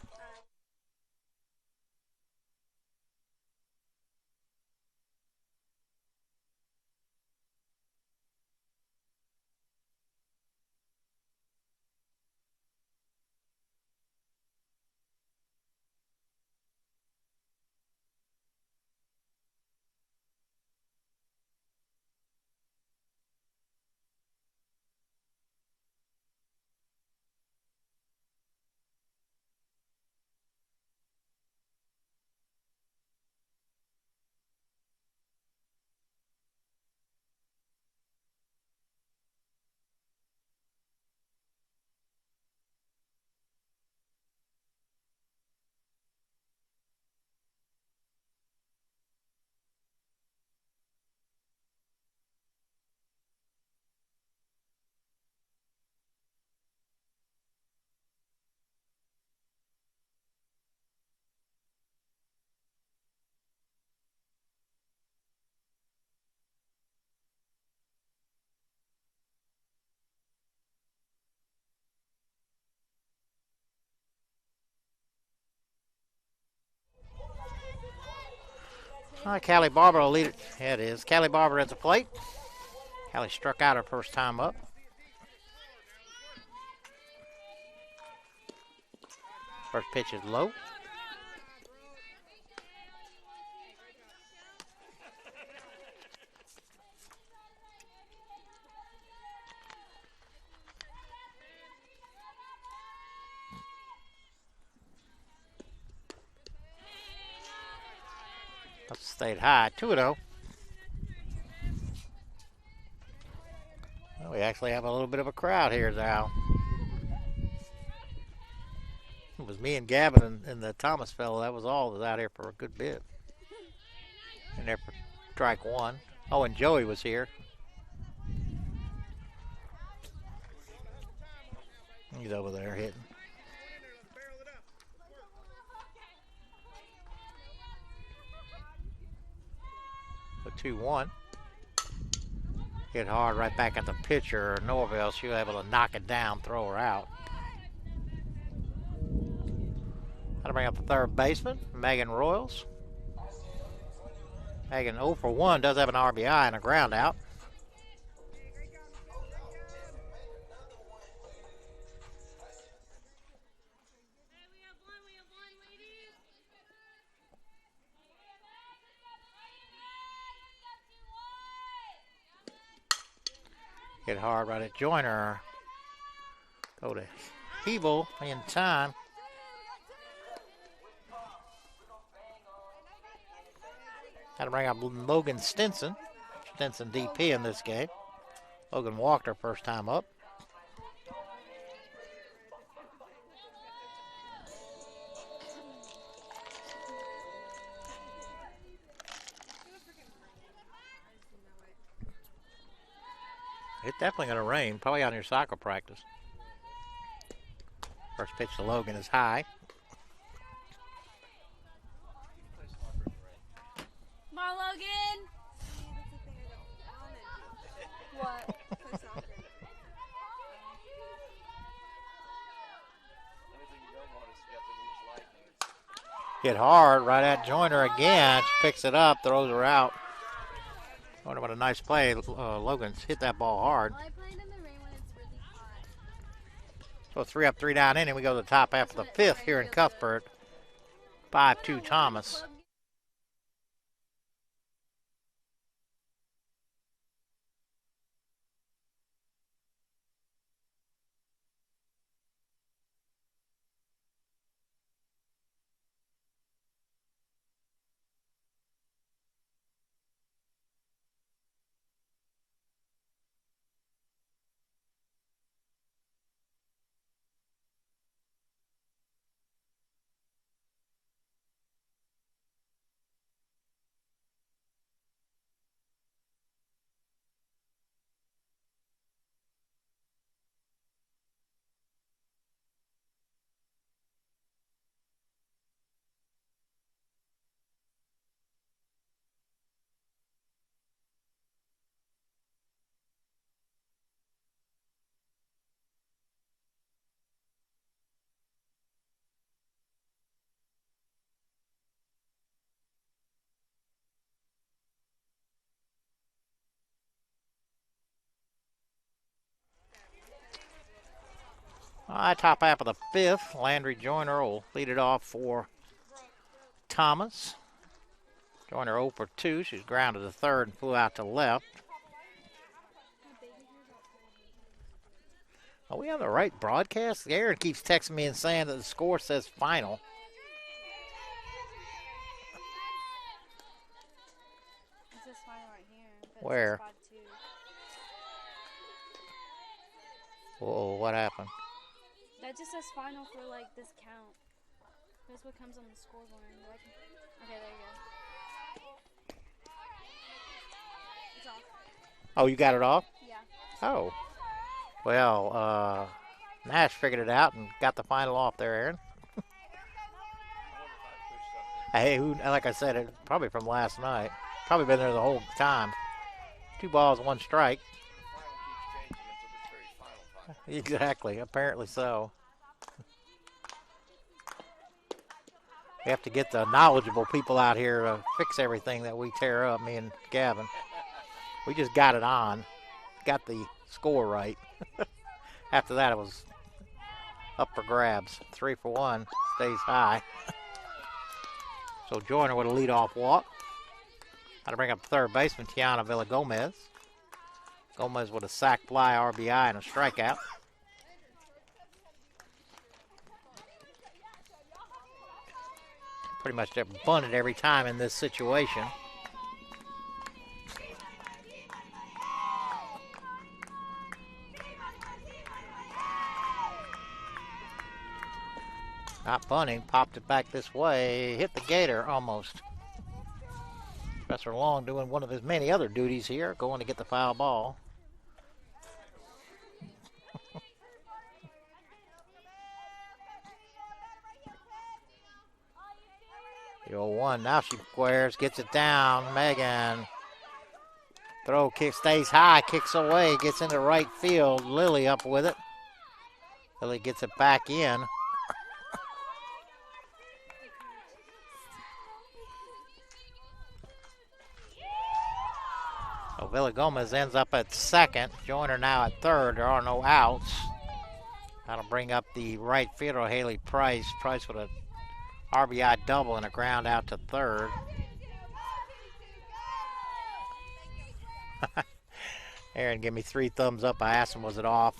A: Callie Barber will lead it. Yeah, it is. Callie Barber at the plate. Callie struck out her first time up. First pitch is low. Stayed high, 2-0. Well, we actually have a little bit of a crowd here now. It was me and Gavin and the Thomas fellow. That was all that was out here for a good bit. And there for strike one. Oh, and Joey was here. He's over there hitting. The 2-1. Hit hard right back at the pitcher, Norville. She was able to knock it down, throw her out. That'll bring up the third baseman, Megan Royals. Megan 0 for 1, does have an RBI and a ground out. Hit hard right at Joyner. Go to Hebel in time. Got to bring up Logan Stinson. Stinson DP in this game. Logan walked her first time up. It's definitely going to rain, probably on your soccer practice. First pitch to Logan is high.
C: Come on, Logan. What?
A: Hit hard right at Joyner again. She picks it up, throws her out. What a nice play. Logan's hit that ball hard. So 3 up, 3 down inning. We go to the top half of the fifth here in Cuthbert. 5-2 Thomas. All right, top half of the fifth. Landry Joyner will lead it off for Thomas. Joyner 0 for 2. She's grounded to third and flew out to left. Are we on the right broadcast? Aaron keeps texting me and saying that the score says final.
C: It says final right here.
A: Where? Whoa, what happened?
C: That just says final for like this count. That's what comes on the scoreboard. Okay, there you go. It's off.
A: Oh, you got it off?
C: Yeah.
A: Oh. Well, Nash figured it out and got the final off there, Aaron. Hey, like I said, it probably from last night. Probably been there the whole time. 2 balls, 1 strike. Exactly. Apparently so. We have to get the knowledgeable people out here to fix everything that we tear up, me and Gavin. We just got it on. Got the score right. After that, it was up for grabs. 3 for 1. Stays high. So Joyner with a leadoff walk. Got to bring up third baseman, Tiana Villagomez. Gomez with a sac fly, RBI, and a strikeout. Pretty much they're bunted every time in this situation. Not bunting, popped it back this way, hit the gator almost. Professor Long doing one of his many other duties here, going to get the foul ball. The 0-1, now she squares, gets it down. Megan, throw, kick, stays high, kicks away, gets into right field. Lily up with it. Lily gets it back in. So Villagomez ends up at second. Joyner now at third. There are no outs. That'll bring up the right fielder, Haley Price. Price with a RBI double and a ground out to third. Aaron gave me 3 thumbs up. I asked him, was it off?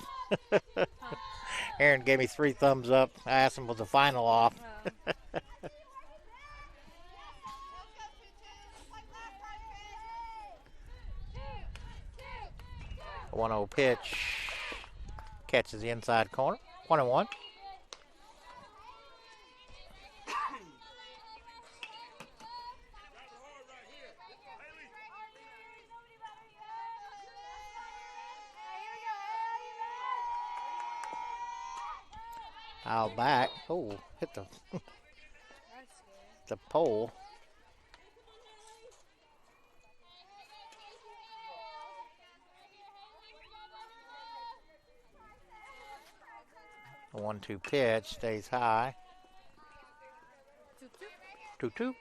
A: Aaron gave me 3 thumbs up. I asked him, was the final off? 1-0 pitch. Catches the inside corner. 1-1. Out back. Oh, hit the pole. The 1-2 pitch stays high. 2-2.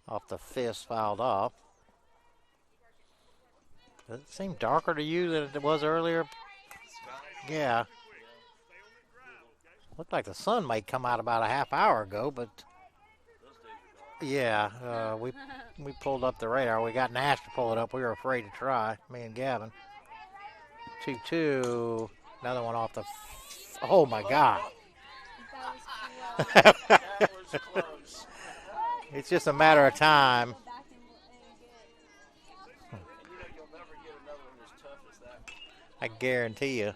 A: Off the fist, fouled off. Does it seem darker to you than it was earlier? Yeah. Looked like the sun might come out about a half hour ago, but yeah, we pulled up the radar. We got Nash to pull it up. We were afraid to try, me and Gavin. 2-2. Another one off the. Oh my God.
B: That was close.
A: It's just a matter of time.
B: You know you'll never get another one as tough as that one.
A: I guarantee you.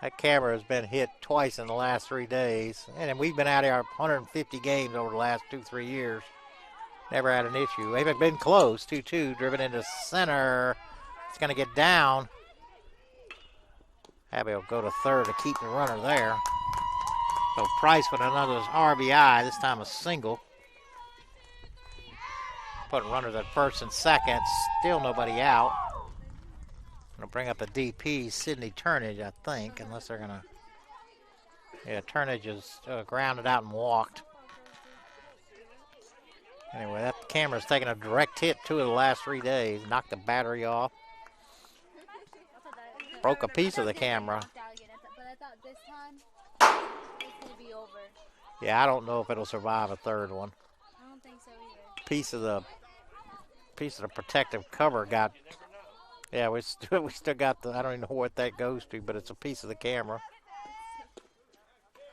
A: That camera has been hit twice in the last 3 days. And we've been out here 150 games over the last 2-3 years. Never had an issue. They've been close. 2-2, driven into center. It's going to get down. Abby will go to third to keep the runner there. So Price with another RBI, this time a single. Putting runners at first and second. Still nobody out. Going to bring up the DP, Sydney Turnage, I think, unless they're going to. Yeah, Turnage is grounded out and walked. Anyway, that camera's taken a direct hit 2 of the last 3 days. Knocked the battery off. Broke a piece of the camera.
C: But I thought this time it would be over.
A: Yeah, I don't know if it'll survive a third one.
C: I don't think so either.
A: Piece of the protective cover got. Yeah, we still got the. I don't even know what that goes to, but it's a piece of the camera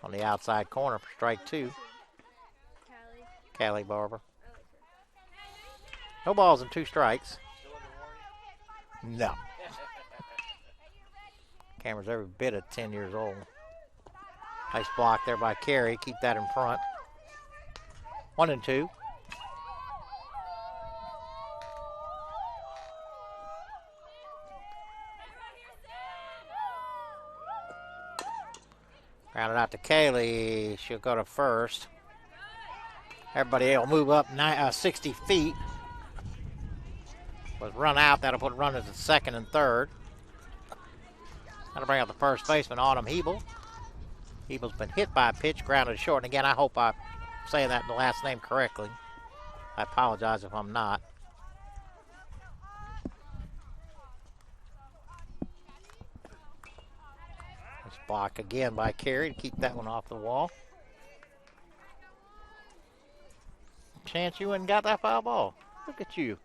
A: on the outside corner for strike 2. Callie Barber. No balls and 2 strikes. No. Camera's every bit of 10 years old. Nice block there by Carey. Keep that in front. 1-2. Grounded out to Kaylee. She'll go to first. Everybody will move up 60 feet. was run out. That'll put runners at second and third. That'll bring up the first baseman, Autumn Hebel. Hebel's been hit by a pitch, grounded short. And again, I hope I'm saying that the last name correctly. I apologize if I'm not. Nice block again by Carey to keep that one off the wall. Chance you went and got that foul ball. Look at you.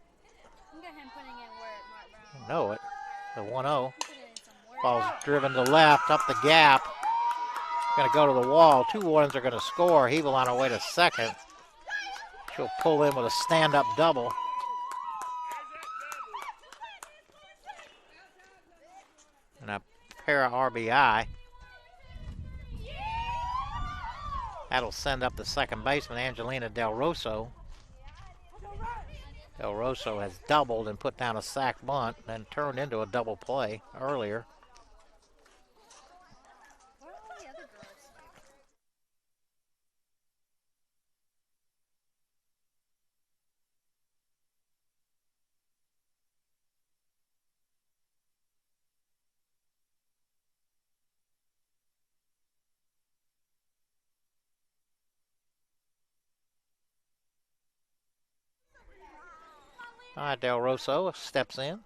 C: Look at him putting in work, Mark Brown.
A: Know it. The 1-0.
C: He put in some work.
A: Ball's driven to left, up the gap. Going to go to the wall. Two Wardens are going to score. Hebel on her way to second. She'll pull in with a stand-up double. And a pair of RBI. That'll send up the second baseman, Angelina Del Rosso. Del Rosso has doubled and put down a sac bunt, then turned into a double play earlier.
C: Where are all the other girls?
A: All right, Del Rosso steps in.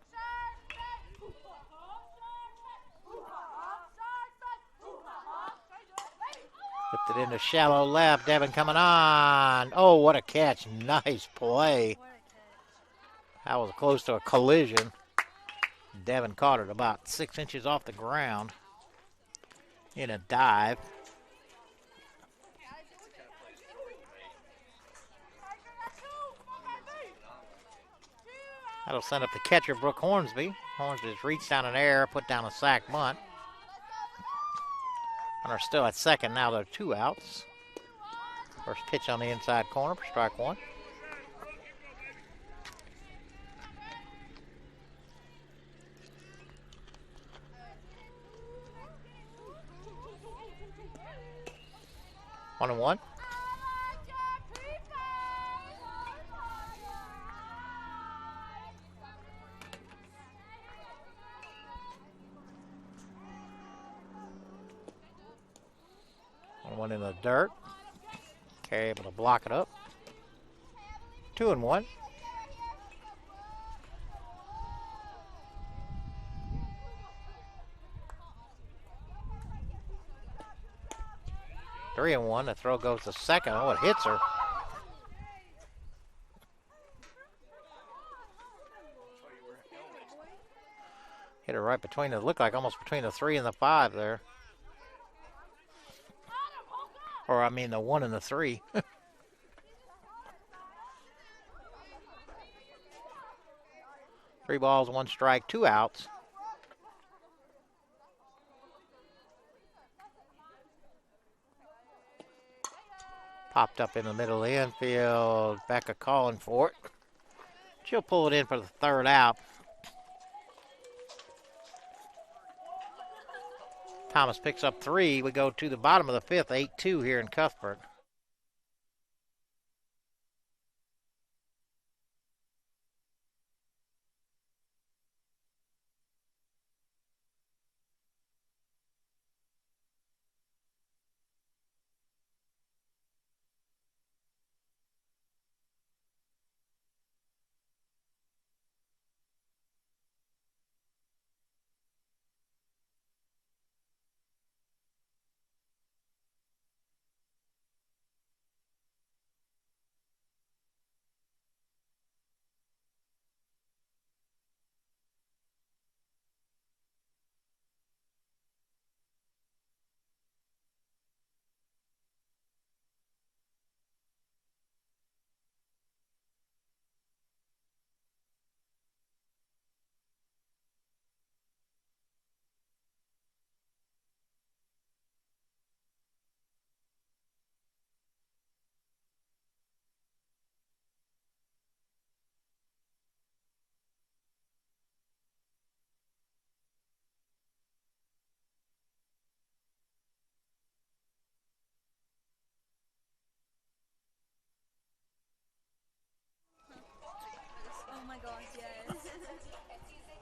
A: Flipped it into shallow left. Devin coming on. Oh, what a catch. Nice play.
C: What a catch.
A: That was close to a collision. Devin caught it about 6 inches off the ground in a dive. That'll send up the catcher, Brooke Hornsby. Hornsby's reached down in air, put down a sac bunt. And are still at second. Now there are 2 outs. First pitch on the inside corner for strike one. One and one. One in the dirt. Carey able to block it up. 2 and 1. Three and 1. The throw goes to second. Oh, it hits her. Hit her right between the, looked like almost between the 3 and the 5 there. Or, I mean, the 1 and the 3. 3 balls, 1 strike, 2 outs. Popped up in the middle of the infield. Becca calling for it. She'll pull it in for the 3rd out. Thomas picks up 3. We go to the bottom of the 5th, 8-2 here in Cuthbert.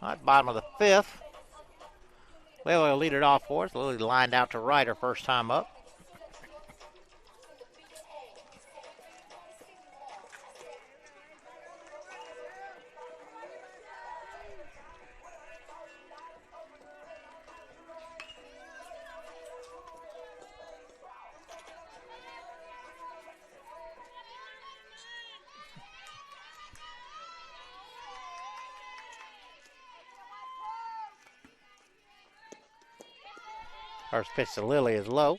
A: All right, bottom of the 5th. Lily will lead it off for us. Lily lined out to right her first time up. First pitch to Lily is low.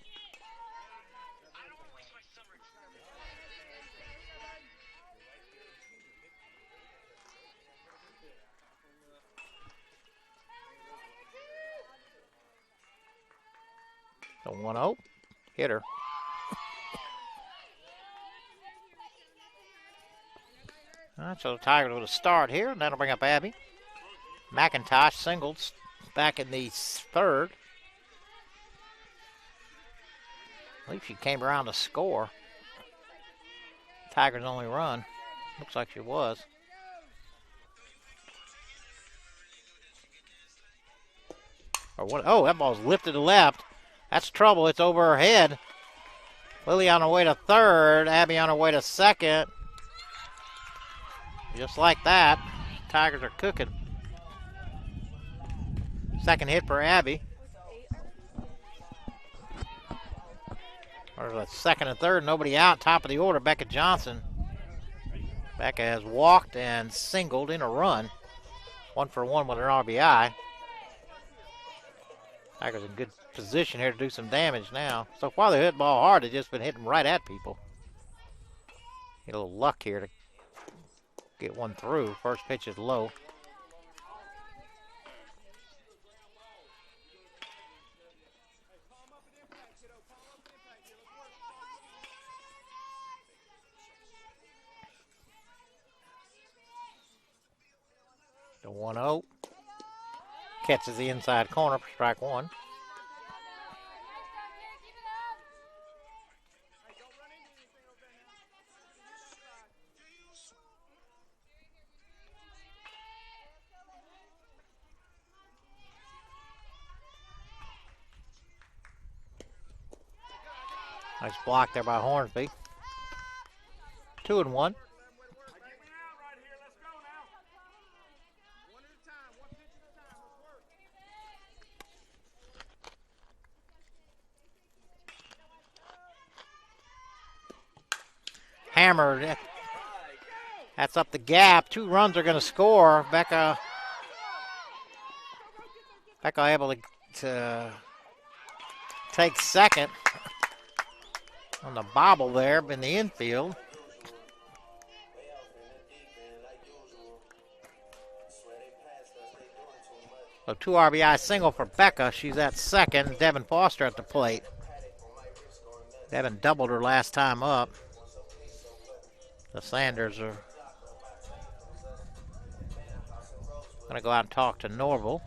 A: The 1-0. Hitter. All right, so the Tigers with a start here. That'll bring up Abby. McIntosh singled back in the 3rd. I believe she came around to score. Tigers only run. Looks like she was. Or what? Oh, that ball's lifted to left. That's trouble. It's over her head. Lily on her way to 3rd. Abby on her way to 2nd. Just like that, Tigers are cooking. Second hit for Abby. Or the 2nd and 3rd, nobody out. Top of the order, Becca Johnson. Becca has walked and singled in a run. 1 for 1 with an RBI. Tigers in good position here to do some damage now. So far they hit the ball hard. They've just been hitting right at people. Get a little luck here to get one through. First pitch is low. The 1-0. Catches the inside corner for strike 1. Nice block there by Hornsby. 2-1. Hammered. That's up the gap. 2 runs are going to score. Becca able to take 2nd on the bobble there in the infield. So 2 RBI single for Becca. She's at 2nd. Devin Foster at the plate. Devin doubled her last time up. The Sanders are going to go out and talk to Norval.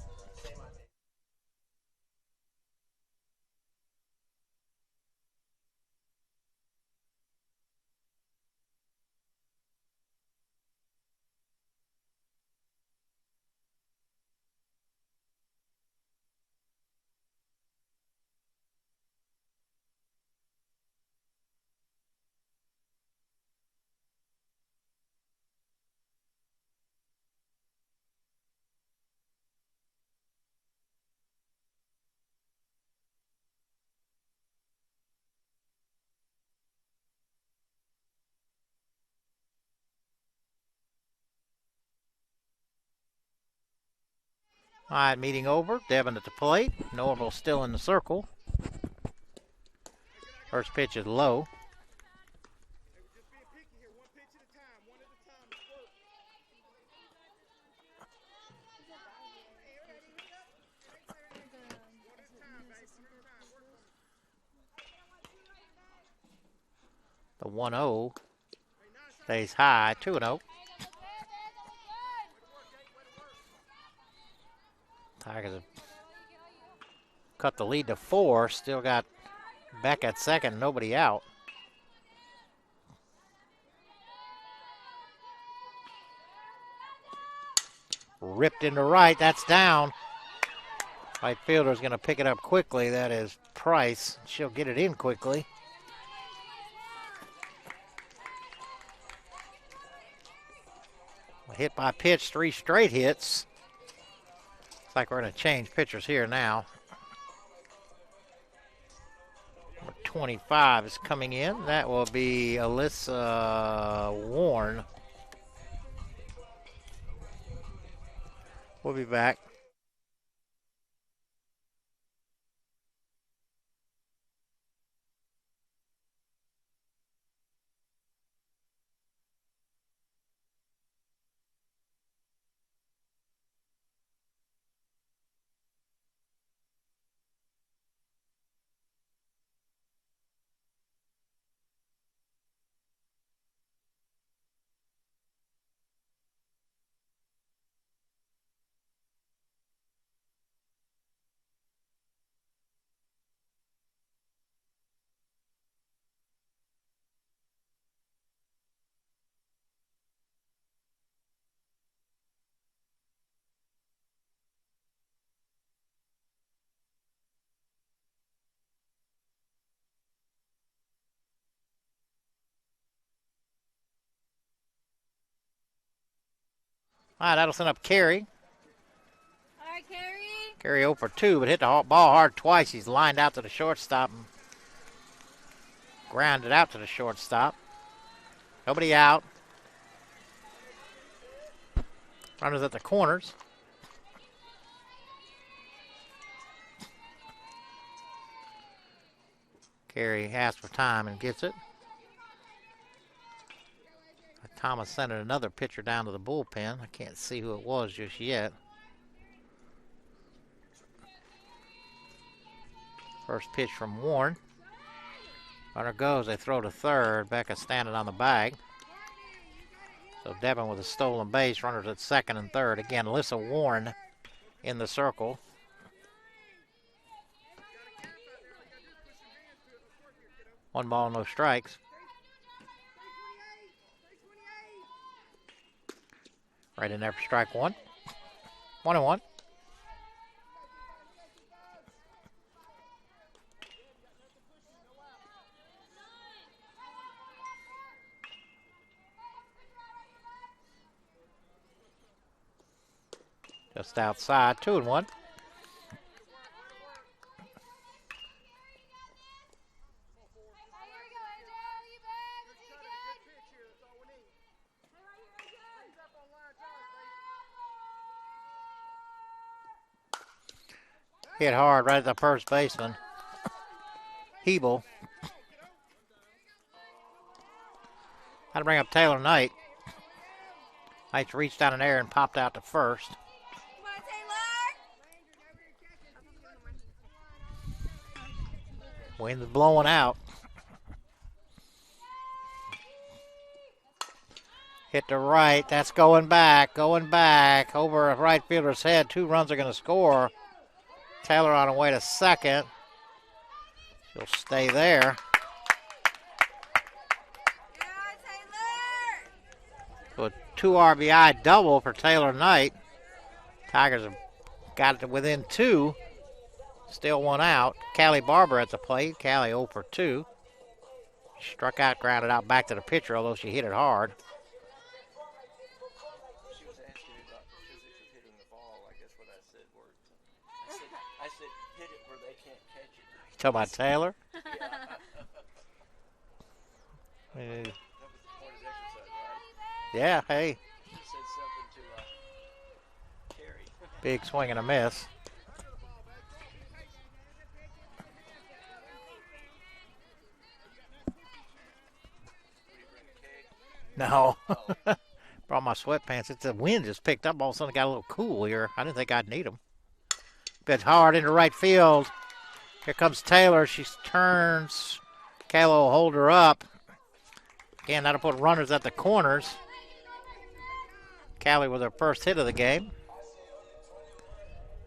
A: All right, meeting over. Devin at the plate. Norval still in the circle. First pitch is low. The 1-0 stays high. 2-0. Tigers have cut the lead to 4. Still got Beck at 2nd, nobody out. ripped into right. That's down. Right fielder's going to pick it up quickly. That is Price. She'll get it in quickly. Hit by pitch, 3 straight hits. Looks like we're going to change pitchers here now. Number 25 is coming in. That will be Alyssa Warren. We'll be back. All right, that'll send up Carey.
C: All right, Carrie.
A: Carey 0 for 2, but hit the ball hard twice. He's lined out to the shortstop and grounded out to the shortstop. Nobody out. Runners at the corners. Carey asks for time and gets it. Thomas sent another pitcher down to the bullpen. I can't see who it was just yet. First pitch from Warren. Runner goes. They throw to third. Becca standing on the bag. So Devin with a stolen base. Runners at second and third. Again, Alyssa Warren in the circle. One ball, no strikes. Right in there for strike one. 1-1. Just outside, 2-1. Hit hard right at the first baseman. Hebel. Had to bring up Taylor Knight. Knight's reached down in air and popped out to first. Wind's blowing out. Hit to right. That's going back. Over a right fielder's head. 2 runs are going to score. Taylor on her way to second. She'll stay there. So a 2 RBI double for Taylor Knight. Tigers have got it to within 2. Still 1 out. Callie Barber at the plate. Callie 0 for 2. Struck out, grounded out back to the pitcher, although she hit it hard.
B: She was asking me about the physics of hitting the ball. I guess what I said worked. I said hit it where they can't catch it.
A: You talking about Taylor?
B: That was the point of the exercise, right?
A: Yeah, hey.
B: She said something to Carrie.
A: Big swing and a miss. No. Brought my sweatpants. It's the wind just picked up. All of a sudden it got a little cool here. I didn't think I'd need them. Pitch hard into right field. Here comes Taylor. She turns. Kalo will hold her up. Again, that'll put runners at the corners. Callie with her first hit of the game.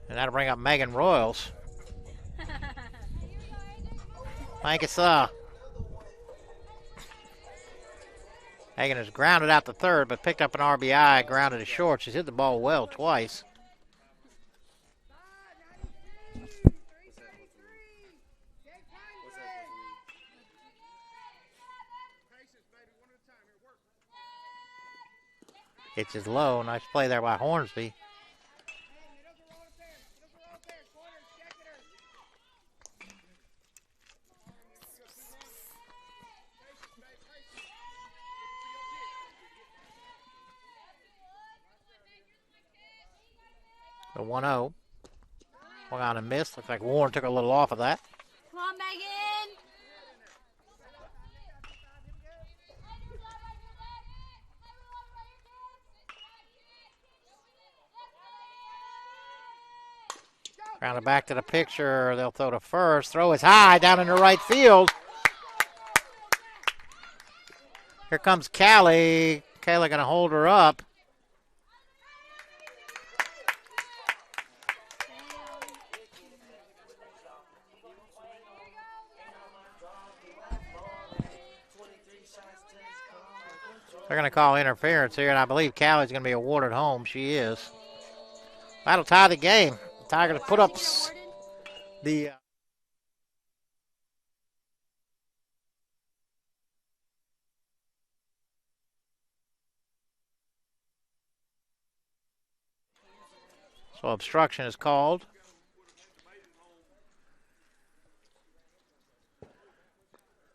A: And that'll bring up Megan Royals. Thank you, sir. Hagan has grounded out to third, but picked up an RBI, grounded to short. She's hit the ball well twice. Pitches low. Nice play there by Hornsby. The 1-0. Swung on and missed. Looks like Warren took a little off of that.
C: Come on, Megan.
A: Grounded back to the picture. They'll throw to first. Throw is high down in the right field. Here comes Callie. Kayla going to hold her up. They're going to call interference here, and I believe Callie's going to be awarded home. She is. That'll tie the game. The Tigers put up the... So obstruction is called.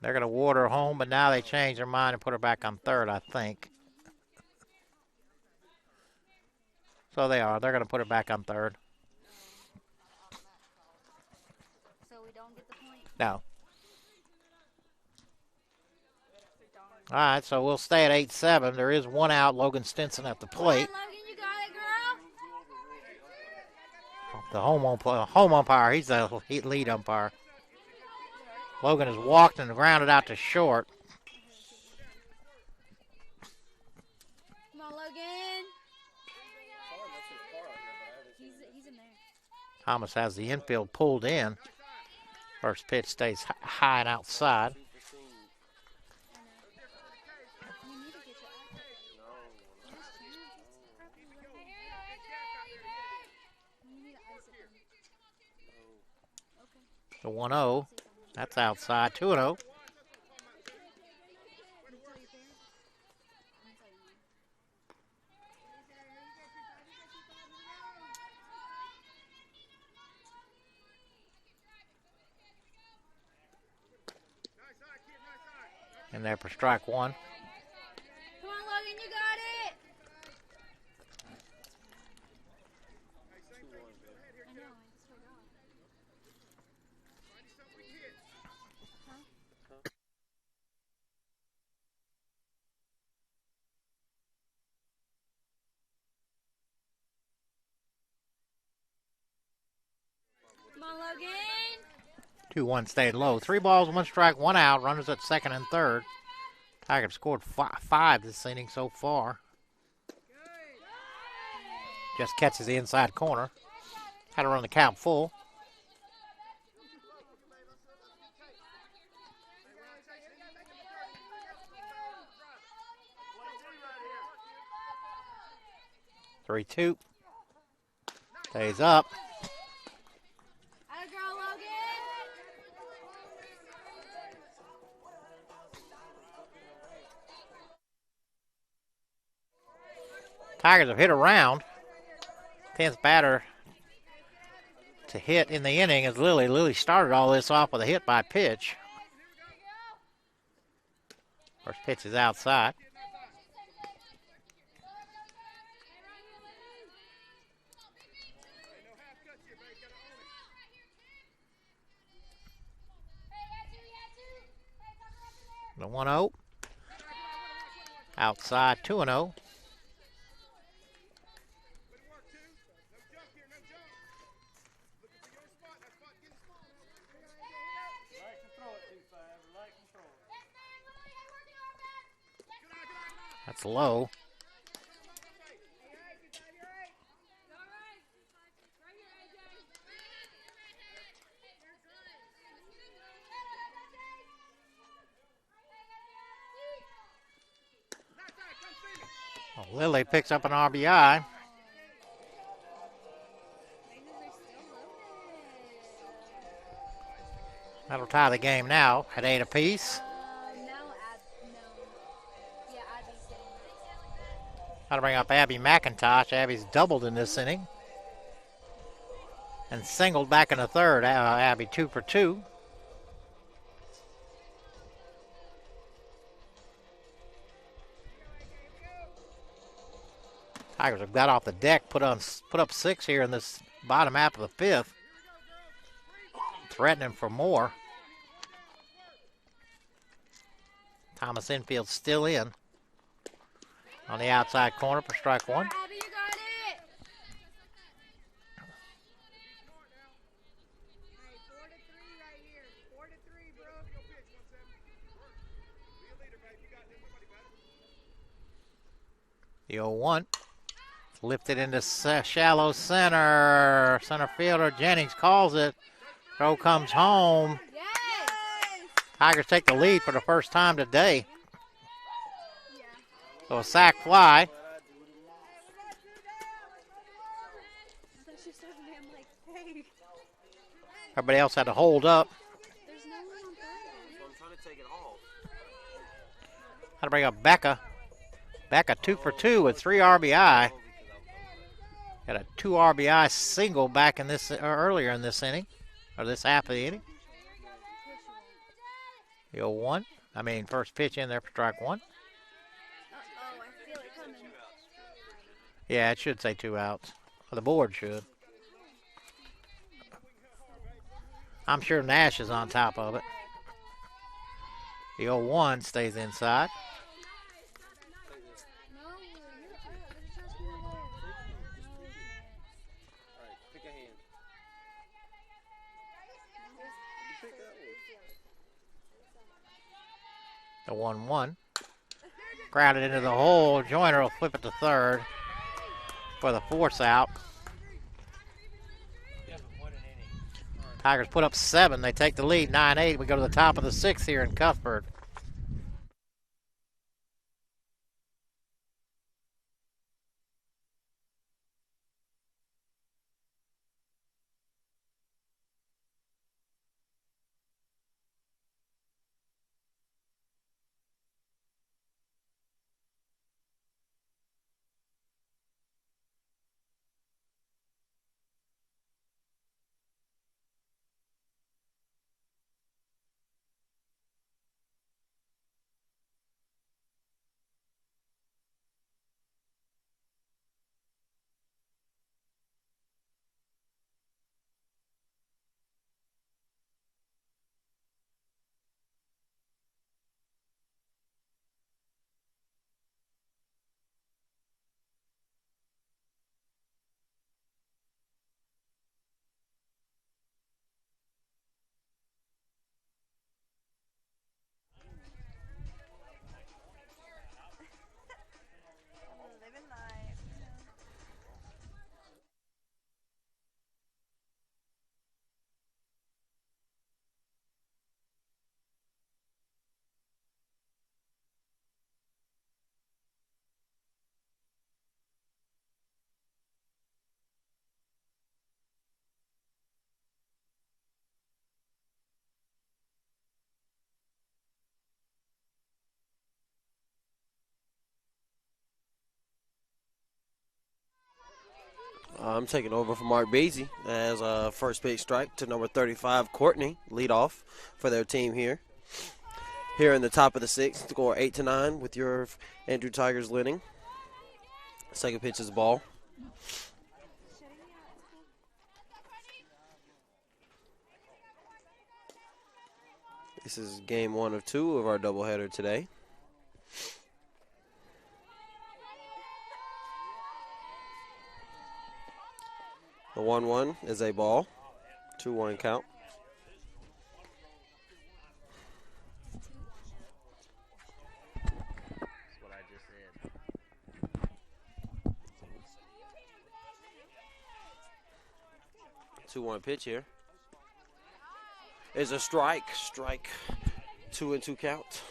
A: They're going to award her home, but now they change their mind and put her back on third, I think. So they are. They're going to put her back on third.
C: So we don't get the point?
A: No. All right, so we'll stay at 8-7. There is one out, Logan Stinson at the plate.
C: Come on, Logan, you got it, girl.
A: The home umpire, he's the lead umpire. Logan has walked and grounded out to short.
C: Come on, Logan. He's in there.
A: Thomas has the infield pulled in. First pitch stays high and outside.
C: You need to get your You need to ice it.
A: The 1-0. That's outside. 2-0. In there for strike one.
C: Come on, Logan, you got it. I know, I just forgot. Come on, Logan.
A: 2-1 stayed low. 3 balls, 1 strike, 1 out. Runners at second and third. Tigers scored 5 this inning so far. Just catches the inside corner. Had to run the count full. Three, 2. Stays up.
C: Atta girl, Logan.
A: Tigers have hit around. 10th batter to hit in the inning is Lily. Lily started all this off with a hit by pitch. First pitch is outside. The 1-0. Outside, 2-0. That's low. Lily picks up an RBI. That'll tie the game now at 8 apiece. That'll bring up Abby McIntosh. Abby's doubled in this inning. And singled back in the third. Abby 2 for 2. Tigers have got off the deck, put up 6 here in this bottom half of the fifth. Threatening for more. Thomas infield still in. On the outside corner for strike one.
C: Abby, you got it.
A: The 0-1. Lifted into shallow center. Center fielder Jennings calls it. Throw comes home.
C: Yes.
A: Tigers take the lead for the first time today. So a sac fly.
C: I thought she started me. I'm like, hey.
A: Everybody else had to hold up.
C: There's no one on third.
B: So I'm trying to take it off.
A: Had to bring up Becca. Becca 2 for 2 with 3 RBI. Got a 2 RBI single back in this earlier in this inning, or this half of the inning. The 0-1. I mean, first pitch in there for strike one.
C: Uh-oh, I feel it coming.
A: Yeah, it should say 2 outs. Or the board should. I'm sure Nash is on top of it. The 0-1 stays inside.
C: No,
B: All right, pick a hand. You pick that one.
A: The 1-1. Grounded into the hole. Joyner will flip it to third for the force out. Tigers put up 7. They take the lead, 9-8. We go to the top of the 6th here in Cuthbert.
B: I'm taking over for Mark Beasy as a first pitch strike to number 35, Courtney, lead off for their team here. Here in the top of the 6th, score 8-9 with your Andrew Tigers leading. Second pitch is ball. This is game 1 of 2 of our doubleheader today. The 1-1 is a ball. 2-1 count.
D: That's what I just said.
B: 2-1 pitch here. Is a strike. Strike. 2-2 count.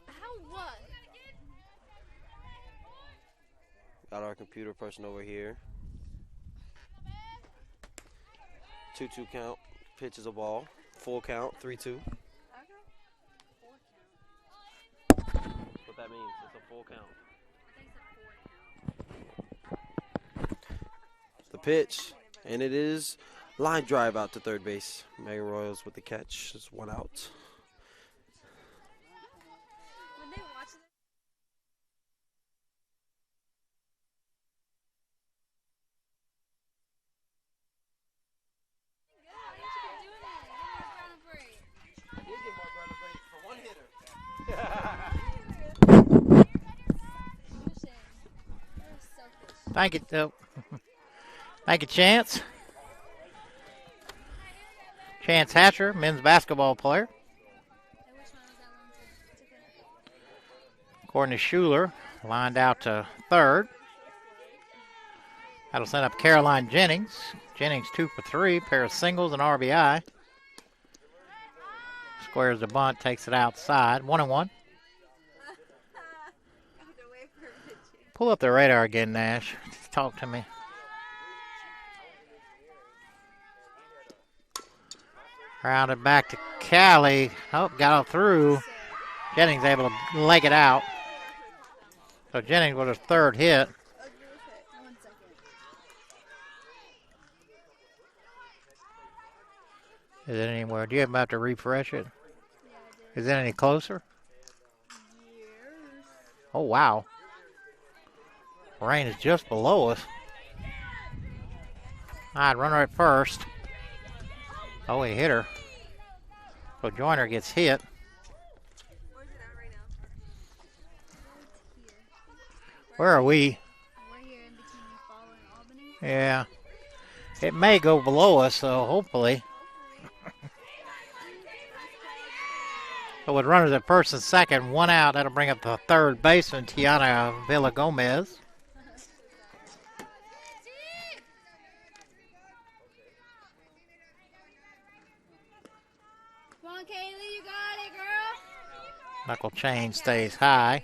C: How what?
B: Got our computer person over here. 2-2 count. Pitches a ball. Full count. 3-2. What that means? It's a full count. The pitch, and it is line drive out to third base. Megan Royals with the catch. Just 1 out.
C: When they watch it,
A: Thank you, thank you, Chance. Chance Hatcher, men's basketball player. Courtney Schuler lined out to third. That'll send up Caroline Jennings. Jennings 2 for 3, pair of singles and RBI. Squares the bunt, takes it outside. 1-1. Pull up the radar again, Nash. Talk to me. Rounded back to Callie. Oh, got it through. Jennings able to leg it out. So Jennings with his third hit. Is it anywhere? Do you have to refresh it? Is it any closer? Oh, wow. Rain is just below us. All right, runner at first. Oh, he hit her. So Joyner gets hit.
C: where's it at right now?
A: Where are we?
C: We're here in between Fall and Albany.
A: Yeah. It may go below us, so hopefully. So with runners at first and second, 1 out, that'll bring up the third baseman, Tiana Villa-Gomez.
C: Come on, Kaylee, you got it, girl.
A: Knuckle chain stays high.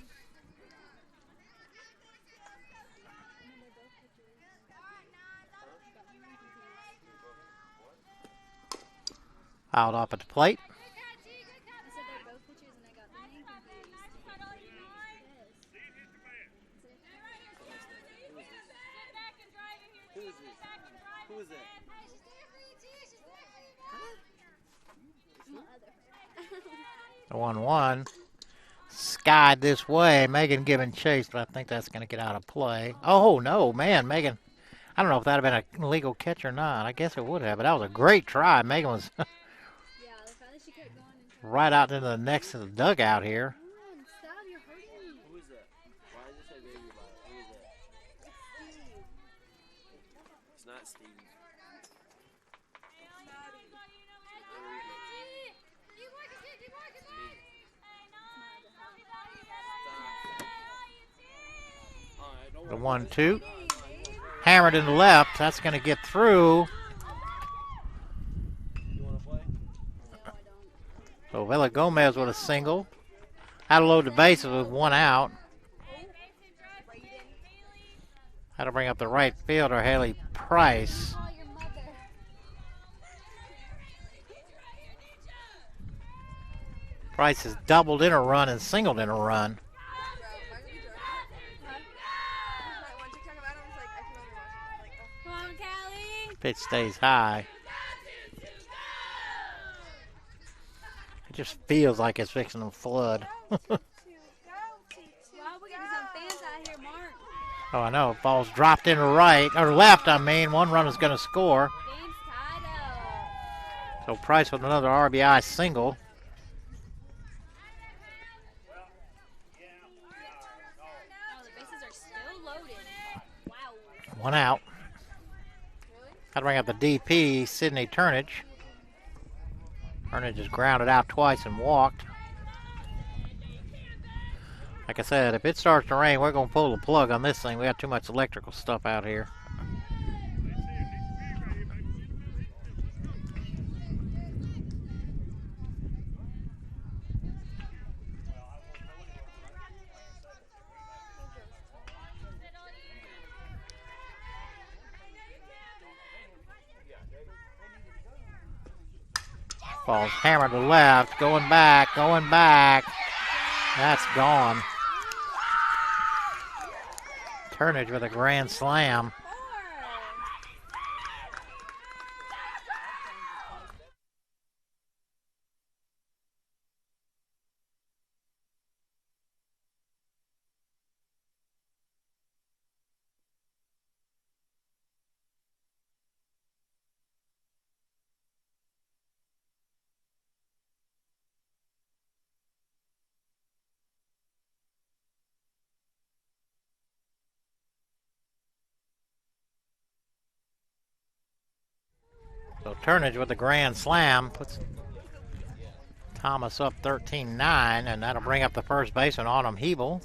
A: Fouled off at the plate.
C: I said they're both pitchers and I got the name confused.
B: Who is that?
A: The 1-1. Skied this way. Megan giving chase, but I think that's going to get out of play. Oh, no, man. Megan, I don't know if that would have been a legal catch or not. I guess it would have, but that was a great try. Megan was
C: Yeah, the fact that she kept going and
A: right out into the next to the dugout here.
C: come on, stop, you're hurting me.
B: Who is that? Why does it say baby by it? Who is that? It's not Steve.
A: The 1-2. Hammered in the left. That's going to get through.
B: You want to play?
A: So Villa Gomez with a single. How to load the bases with 1 out. That'll bring up the right fielder, Haley Price.
C: Call your mother.
A: Price has doubled in a run and singled in a run.
C: Come on, Callie.
A: Pitch stays high. It just feels like it's fixing to flood.
C: Wow, we're getting some fans out here, Mark.
A: Oh, I know. Ball's dropped in right, or left, I mean. 1 run is going to score.
C: Game's tied up.
A: So Price with another RBI single.
C: Oh, the bases are still loaded. Wow.
A: 1 out. That'll bring up the DP, Sydney Turnage. Turnage has grounded out twice and walked. Like I said, if it starts to rain, we're going to pull the plug on this thing. We got too much electrical stuff out here. Ball's hammered to left, going back, going back. That's gone. Turnage with a grand slam. So Turnage with a grand slam puts Thomas up 13-9, and that'll bring up the first baseman, Autumn Hebel.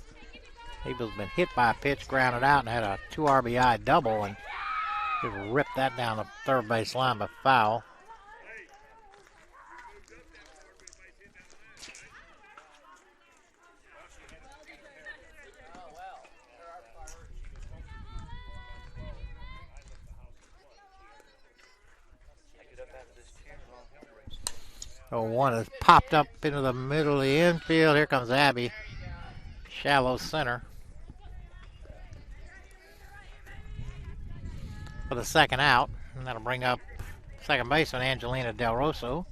A: Hebel's been hit by a pitch, grounded out, and had a 2 RBI double, and just ripped that down the third base line by foul. So one has popped up into the middle of the infield. Here comes Abby. Shallow center. For the second out. And that'll bring up second baseman Angelina Del Rosso.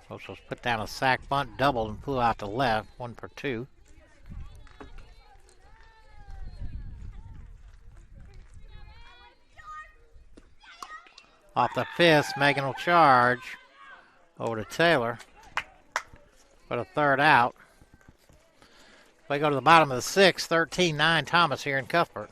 A: Rosso's put down a sac bunt, doubled, and flew out to left. 1 for 2. Off the fifth, Megan will charge. Over to Taylor for the third out. We go to the bottom of the sixth, 13-9 Thomas here in Cuthbert.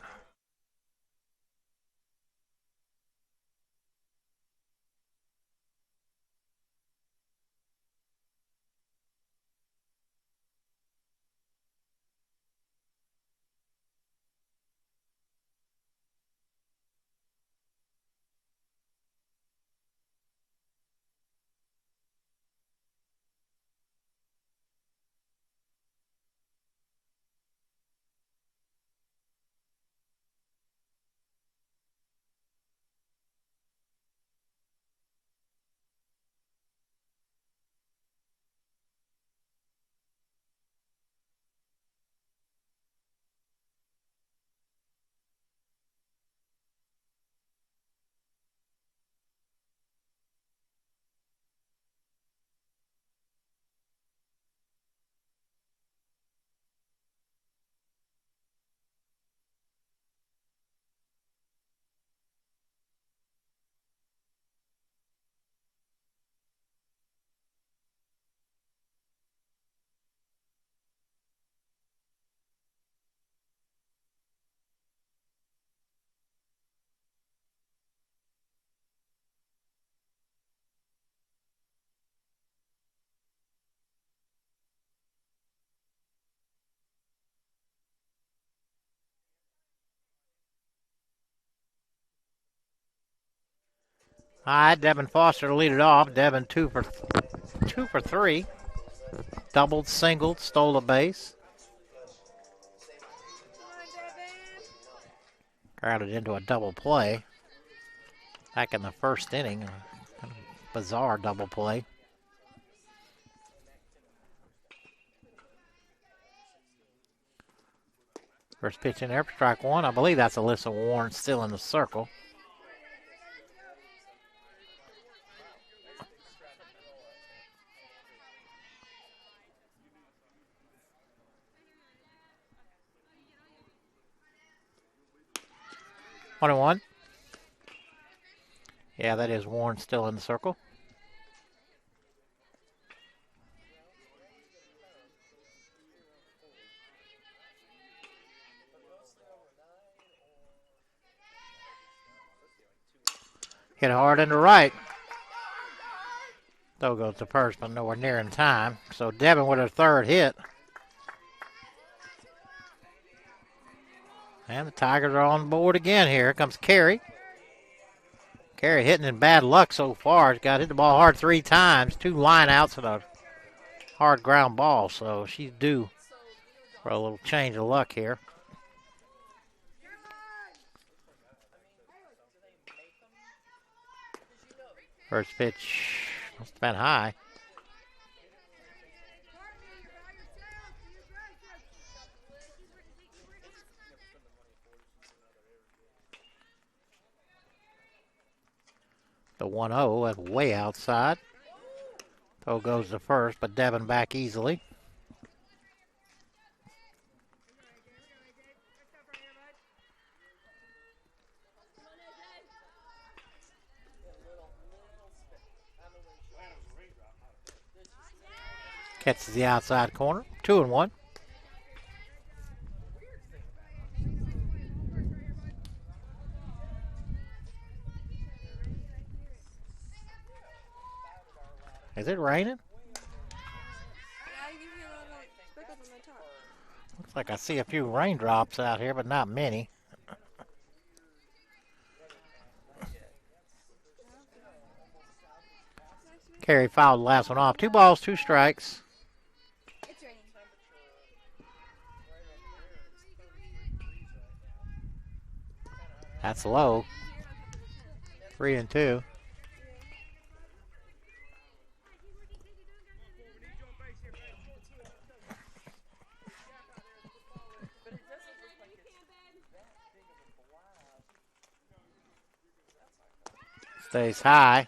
A: All right, Devin Foster to lead it off. Devin 2 for 3. Doubled, singled, stole a base. Crowded into a double play. Back in the first inning, a kind of bizarre double play. First pitch in there for strike one. I believe that's Alyssa Warren still in the circle. One and one. Yeah, that is Warren still in the circle. Hit hard into right. Throw goes to first, but nowhere near in time. So Devin with her third hit. And the Tigers are on board again here. Here comes Carey. Carey hitting in bad luck so far. She's got hit the ball hard 3 times. 2 line outs and a hard ground ball. So she's due for a little change of luck here. First pitch Must have been high. The 1-0, that's way outside. Throw goes to first, but Devin back easily. Catches the outside corner. 2-1. Is it raining? Looks like I see a few raindrops out here, but not many. Carey fouled the last one off. 2 balls, 2 strikes.
C: It's raining.
A: That's low. 3-2. Stays high.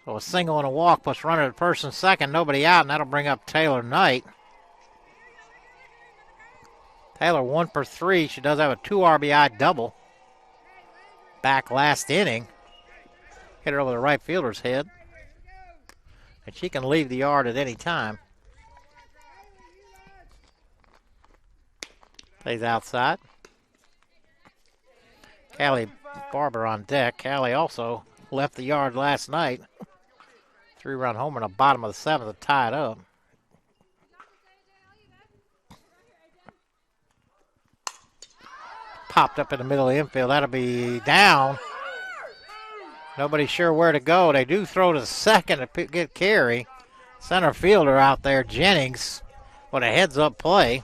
A: So a single and a walk plus runner at first and second. Nobody out, and that'll bring up Taylor Knight. Taylor 1 for 3. She does have a 2 RBI double. Back last inning. Hit it over the right fielder's head. And she can leave the yard at any time. Plays outside. Callie Barber on deck. Callie also left the yard last night. 3-run homer in the bottom of the 7th to tie it up. Popped up in the middle of the infield. That'll be down. Nobody's sure where to go. They do throw to second to get Carey. Center fielder out there, Jennings, with a heads-up play.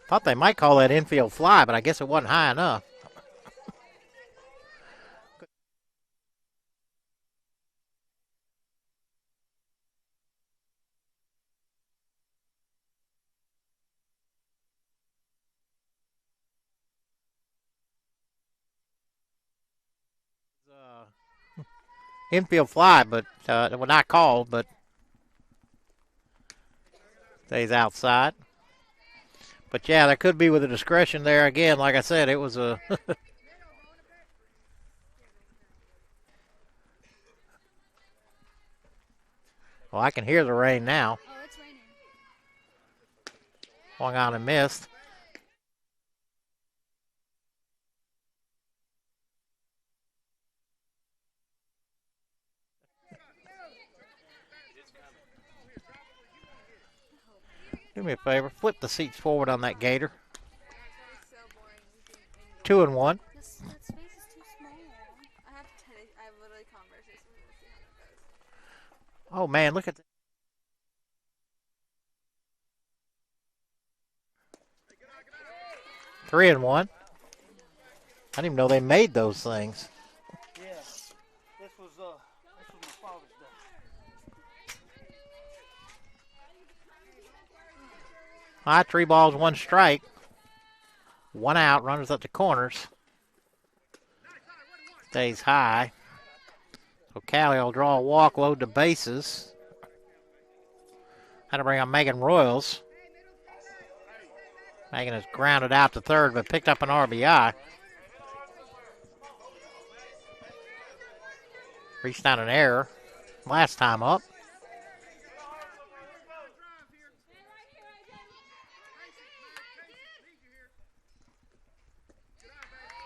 A: Thought they might call that infield fly, but I guess it wasn't high enough. Infield fly, but it was not called, but stays outside. But, yeah, there could be with the discretion there. Again, like I said, it was a well, I can hear the rain now.
C: Oh, it's raining.
A: Swung on and missed. Do me a favor, flip the seats forward on that gator. 2-1.
C: That space is too small. I have literally conversations with him to see how that goes.
A: Oh, man, look at that. Three and one. I didn't even know they made those things.
B: Yeah, this was my father's day.
A: All right, 3 balls, 1 strike. 1 out, runners up the corners. Stays high. So Callie will draw a walk, load the bases. Had to bring up Megan Royals. Megan has grounded out to third, but picked up an RBI. Reached out an error last time up.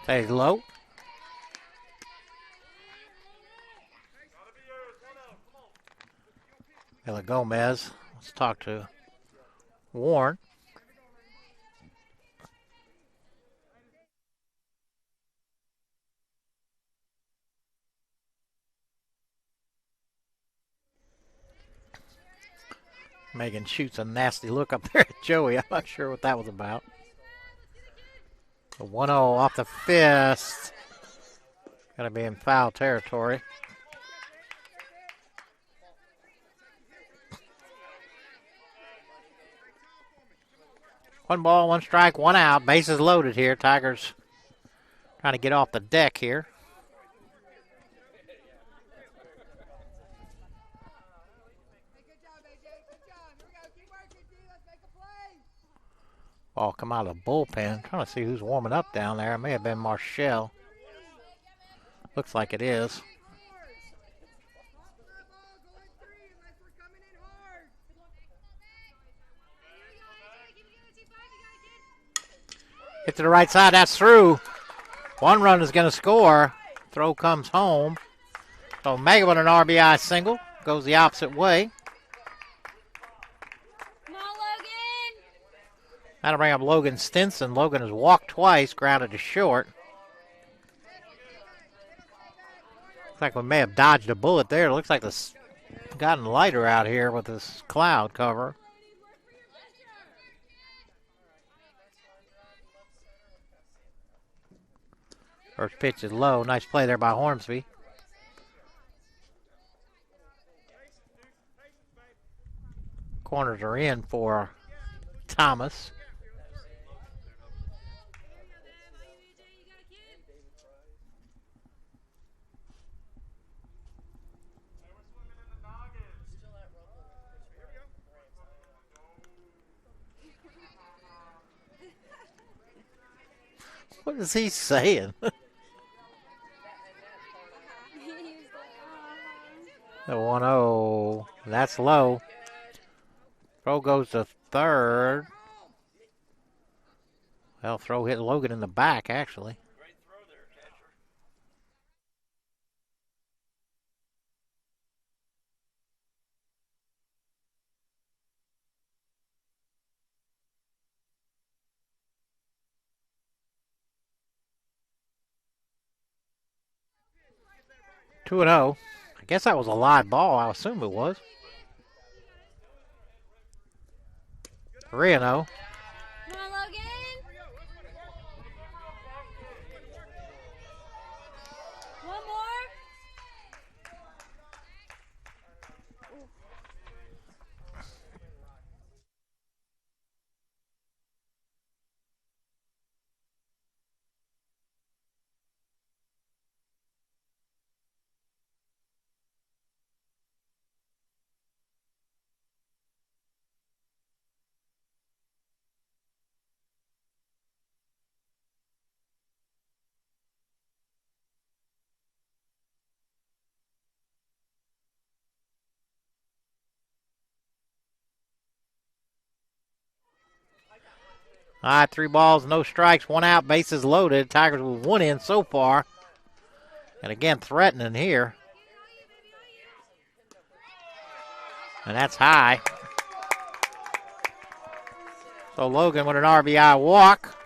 A: Stays low. Ella Gomez. Let's talk to Warren. Megan shoots a nasty look up there at Joey. I'm not sure what that was about. The 1-0 off the fist. Going to be in foul territory. One ball, one strike, one out. Bases loaded here. Tigers trying to get off the deck here. Ball come out of the bullpen. Trying to see who's warming up down there. It may have been Marshall. Looks like it is. Hit to the right side. That's through. One run is going to score. Throw comes home. So Mega with an RBI single. Goes the opposite way.
C: Come on, Logan.
A: That'll bring up Logan Stinson. Logan has walked twice, grounded to short. Looks like we may have dodged a bullet there. It looks like it's gotten lighter out here with this cloud cover. First pitch is low. Nice play there by Hornsby. Corners are in for Thomas. What is he saying? The 1-0. That's low. Throw goes to third. Well, throw hit Logan in the back, actually. 2-0. I guess that was a live ball. I assume it was. 3-0.
C: Come on, Logan. One more.
A: 3 balls, no strikes, 1 out, bases loaded. Tigers with 1 in so far. And again, threatening here. And that's high. So Logan with an RBI walk.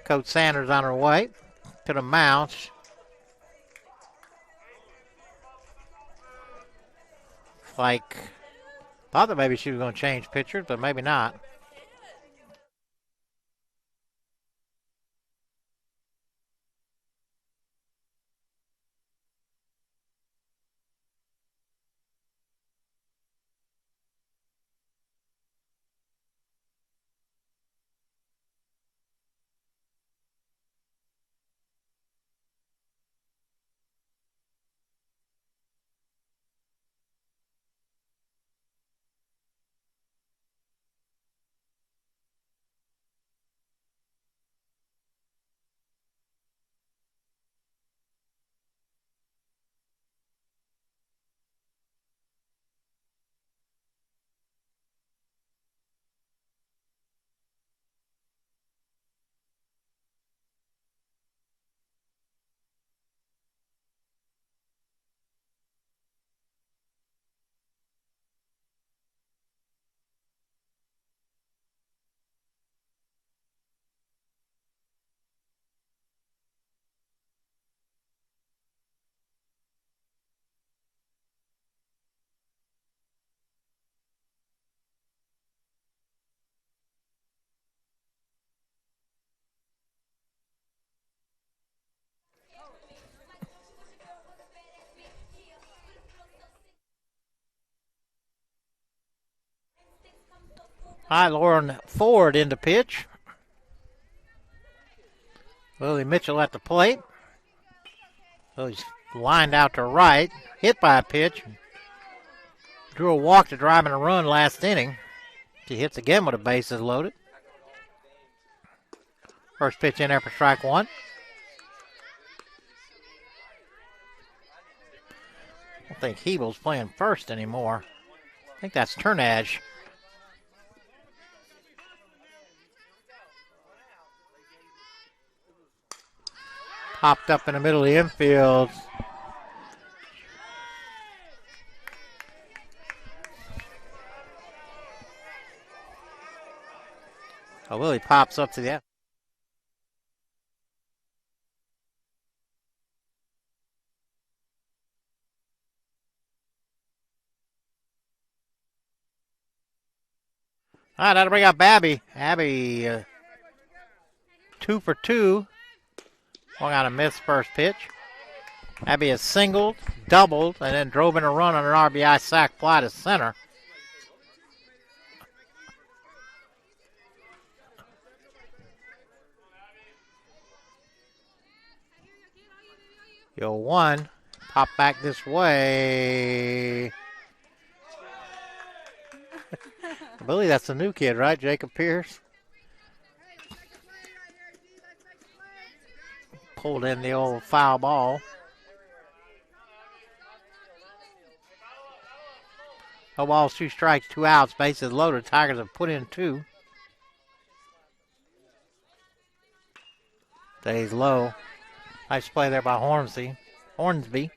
A: Coach Sanders on her way to the mound. Like, thought that maybe she was going to change pitchers, but maybe not. Hi, Lauren Ford into pitch. Willie Mitchell at the plate. Willie's lined out to right, hit by a pitch. Drew a walk to drive in a run last inning. He hits again with the bases loaded. First pitch in there for strike one. I don't think Hebel's playing first anymore. I think that's Turnage. Popped up in the middle of the infield. Oh, Willie pops up to the end. All right, that'll bring up Abby. Abby, 2 for 2. Swung out a missed first pitch. Abby has singled, doubled, and then drove in a run on an RBI sac fly to center. Yo, 1. Pop back this way. I believe that's the new kid, right? Jacob Pierce. Pulled in the old foul ball. No balls, 2 strikes, 2 outs. Bases loaded. Tigers have put in 2. Stays low. Nice play there by Hornsby.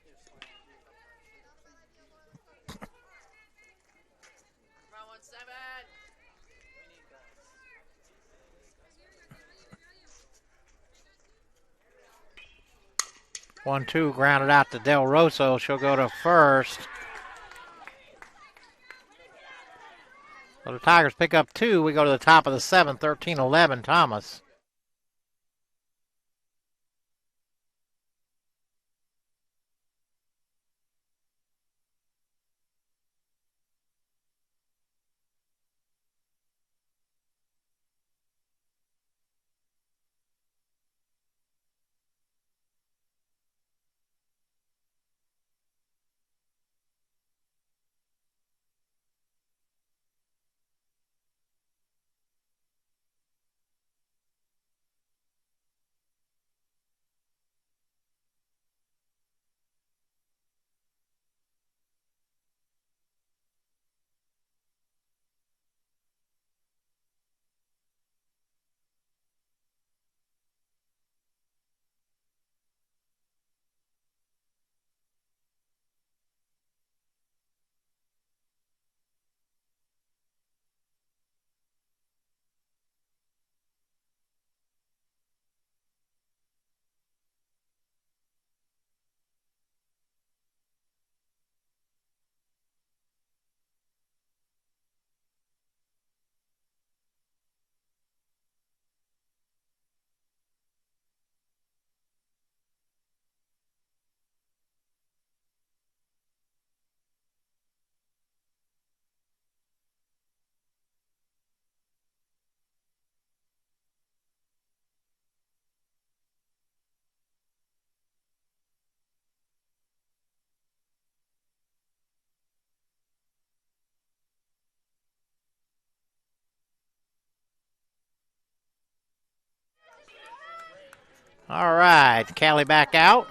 A: 1-2 grounded out to Del Rosso. She'll go to first. So the Tigers pick up 2. We go to the top of the 7th, 13-11 Thomas. All right, Callie back out.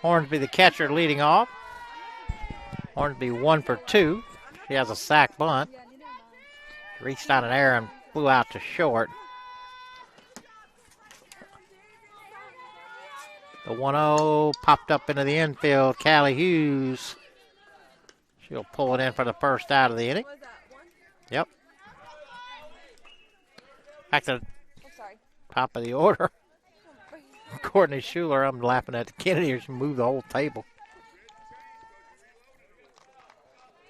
A: Hornsby, the catcher, leading off. Hornsby 1 for 2. She has a sac bunt. Reached out in air and flew out to short. The 1-0 popped up into the infield. Callie Hughes. She'll pull it in for the first out of the inning. Yep. Back to the top of the order. Courtney Schuler, I'm laughing at the Kennedy. She moved the whole table.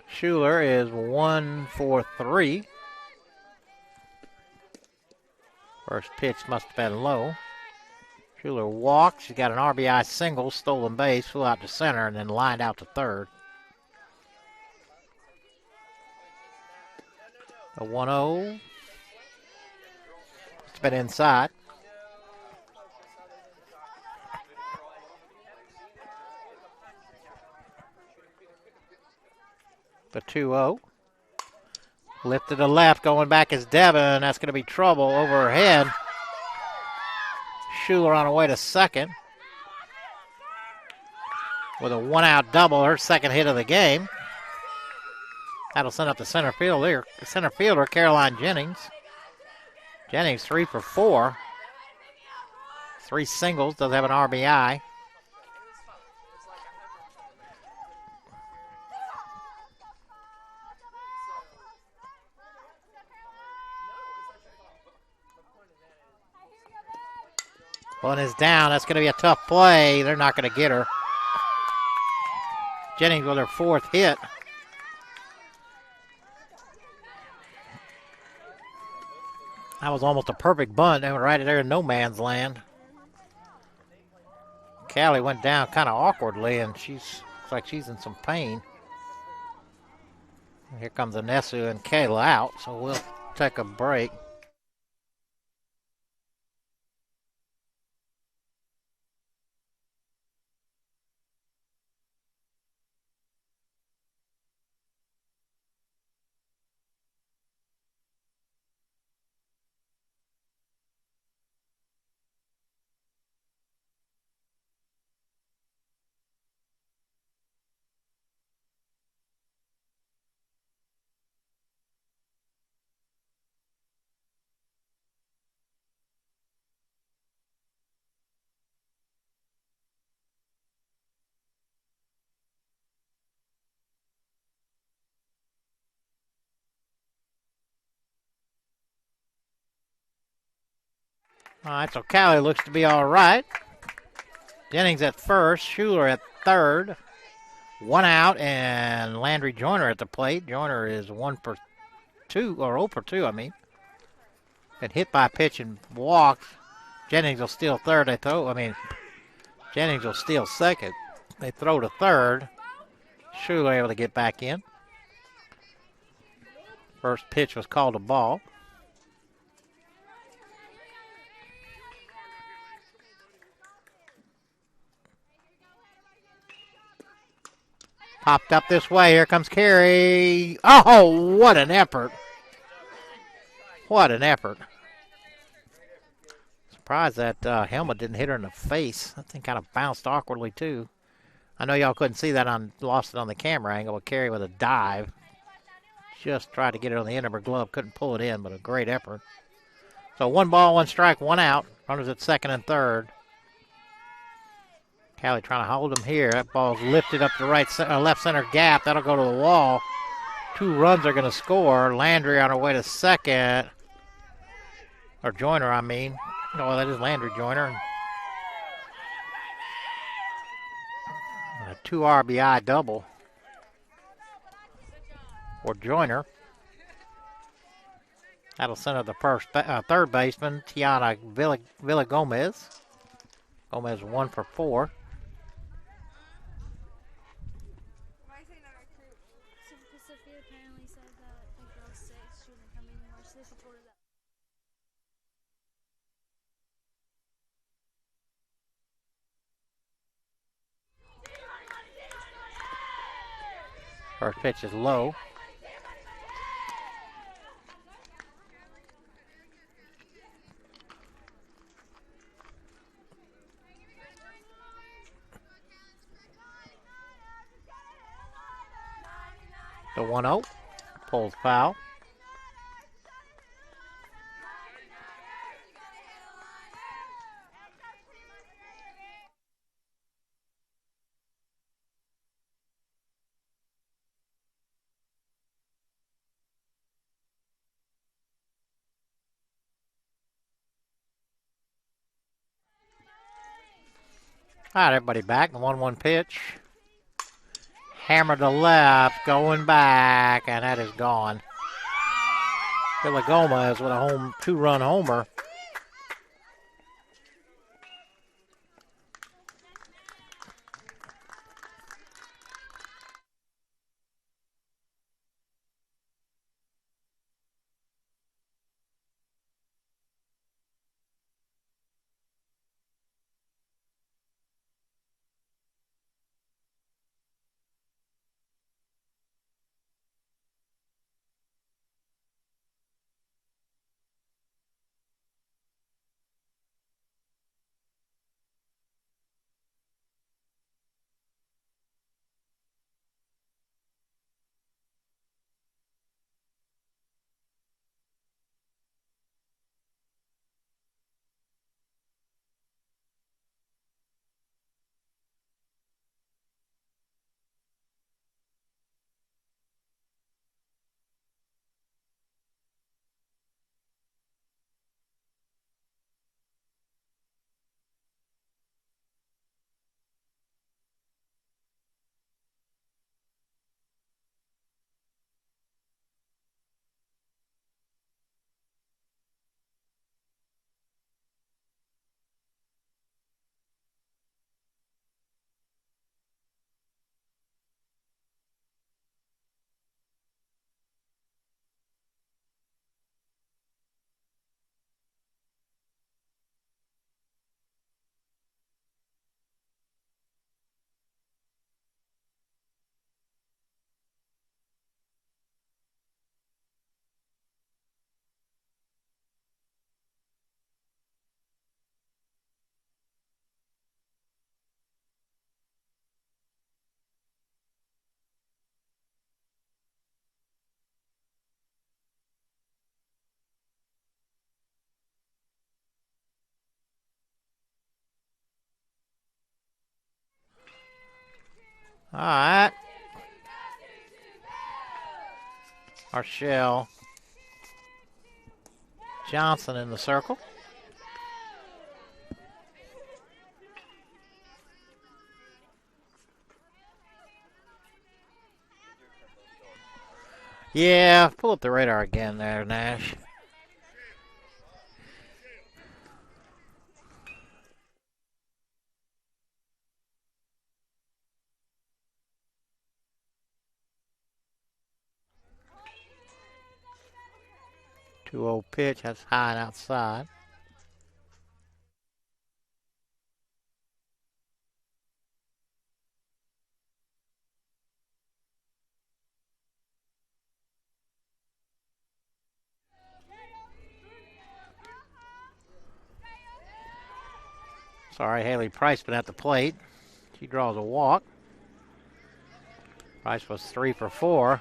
A: Schuler is 1 for 3. First pitch must have been low. Schuler walked. She got an RBI single, stolen base, flew out to center, and then lined out to third. The 1-0. It's been inside. The 2-0. Lifted to left, going back is Devin. That's going to be trouble over her head. Schuler on her way to second. With a one-out double, her second hit of the game. That'll send up the center fielder, Caroline Jennings. Jennings 3 for 4. 3 singles, does have an RBI. One is down. That's going to be a tough play. They're not going to get her. Jennings with her 4th hit. That was almost a perfect bunt. They were right there in no man's land. Callie went down kind of awkwardly, and looks like she's in some pain. Here comes Anesu and Kayla out, so we'll take a break. All right, so Callie looks to be all right. Jennings at first, Schuler at third. 1 out, and Landry Joyner at the plate. Joyner is 1 for 2, or 0 for 2, I mean. Been hit by a pitch and walked. Jennings will steal third. Jennings will steal second. They throw to third. Schuler able to get back in. First pitch was called a ball. Popped up this way. Here comes Carey. Oh, what an effort. What an effort. Surprised that helmet didn't hit her in the face. That thing kind of bounced awkwardly, too. I know y'all couldn't see that. Lost it on the camera angle, but Carey with a dive. Just tried to get it on the end of her glove. Couldn't pull it in, but a great effort. So 1 ball, 1 strike, 1 out. Runners at second and third. Callie trying to hold him here. That ball's lifted up the left center gap. That'll go to the wall. 2 runs are going to score. Landry on her way to second. Or Joyner, I mean. No, that is Landry Joyner. A 2 RBI double for Joyner. That'll send her the third baseman, Tiana Villa Gomez. Gomez 1 for 4. First pitch is low. The 1-0. Pulls foul. All right, everybody back. The 1-1 pitch. Hammer to left, going back, and that is gone. Villa Gomez with a 2-run homer. All right. Marshall Johnson in the circle. Yeah, pull up the radar again there, Nash. Two old pitch, that's high and outside. Sorry, Haley Price been at the plate. She draws a walk. Price was 3 for 4.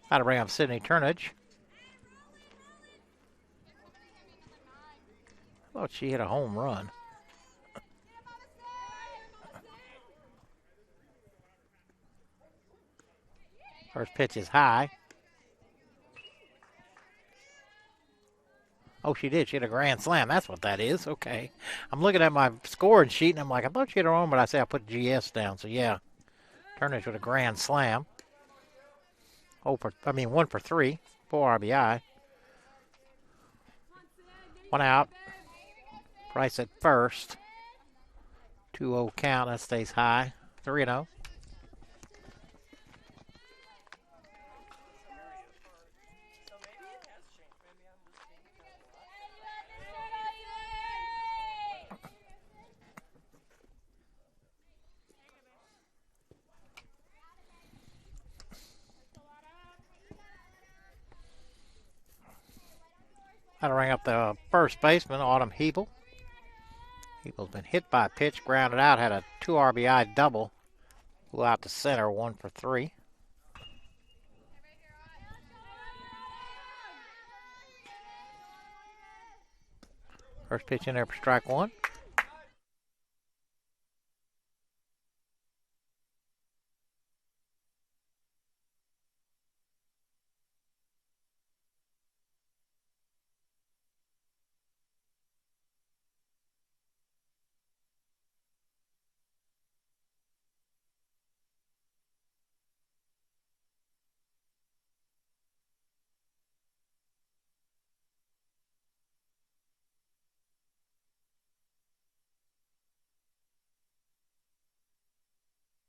A: Got to bring up Sydney Turnage. Thought she hit a home run. First pitch is high. Oh, she did. She hit a grand slam. That's what that is. Okay. I'm looking at my scoring sheet, and I'm like, I thought she hit her own, but I say I put GS down. So, yeah. Turnage with a grand slam. 1 for 3. 4 RBI. 1 out. Price at first. 2-0 count. That stays high. 3-0. That'll ring up the first baseman, Autumn Hebel. Hebel's been hit by a pitch, grounded out, had a 2 RBI double. Flew out to center, 1 for 3. First pitch in there for strike 1.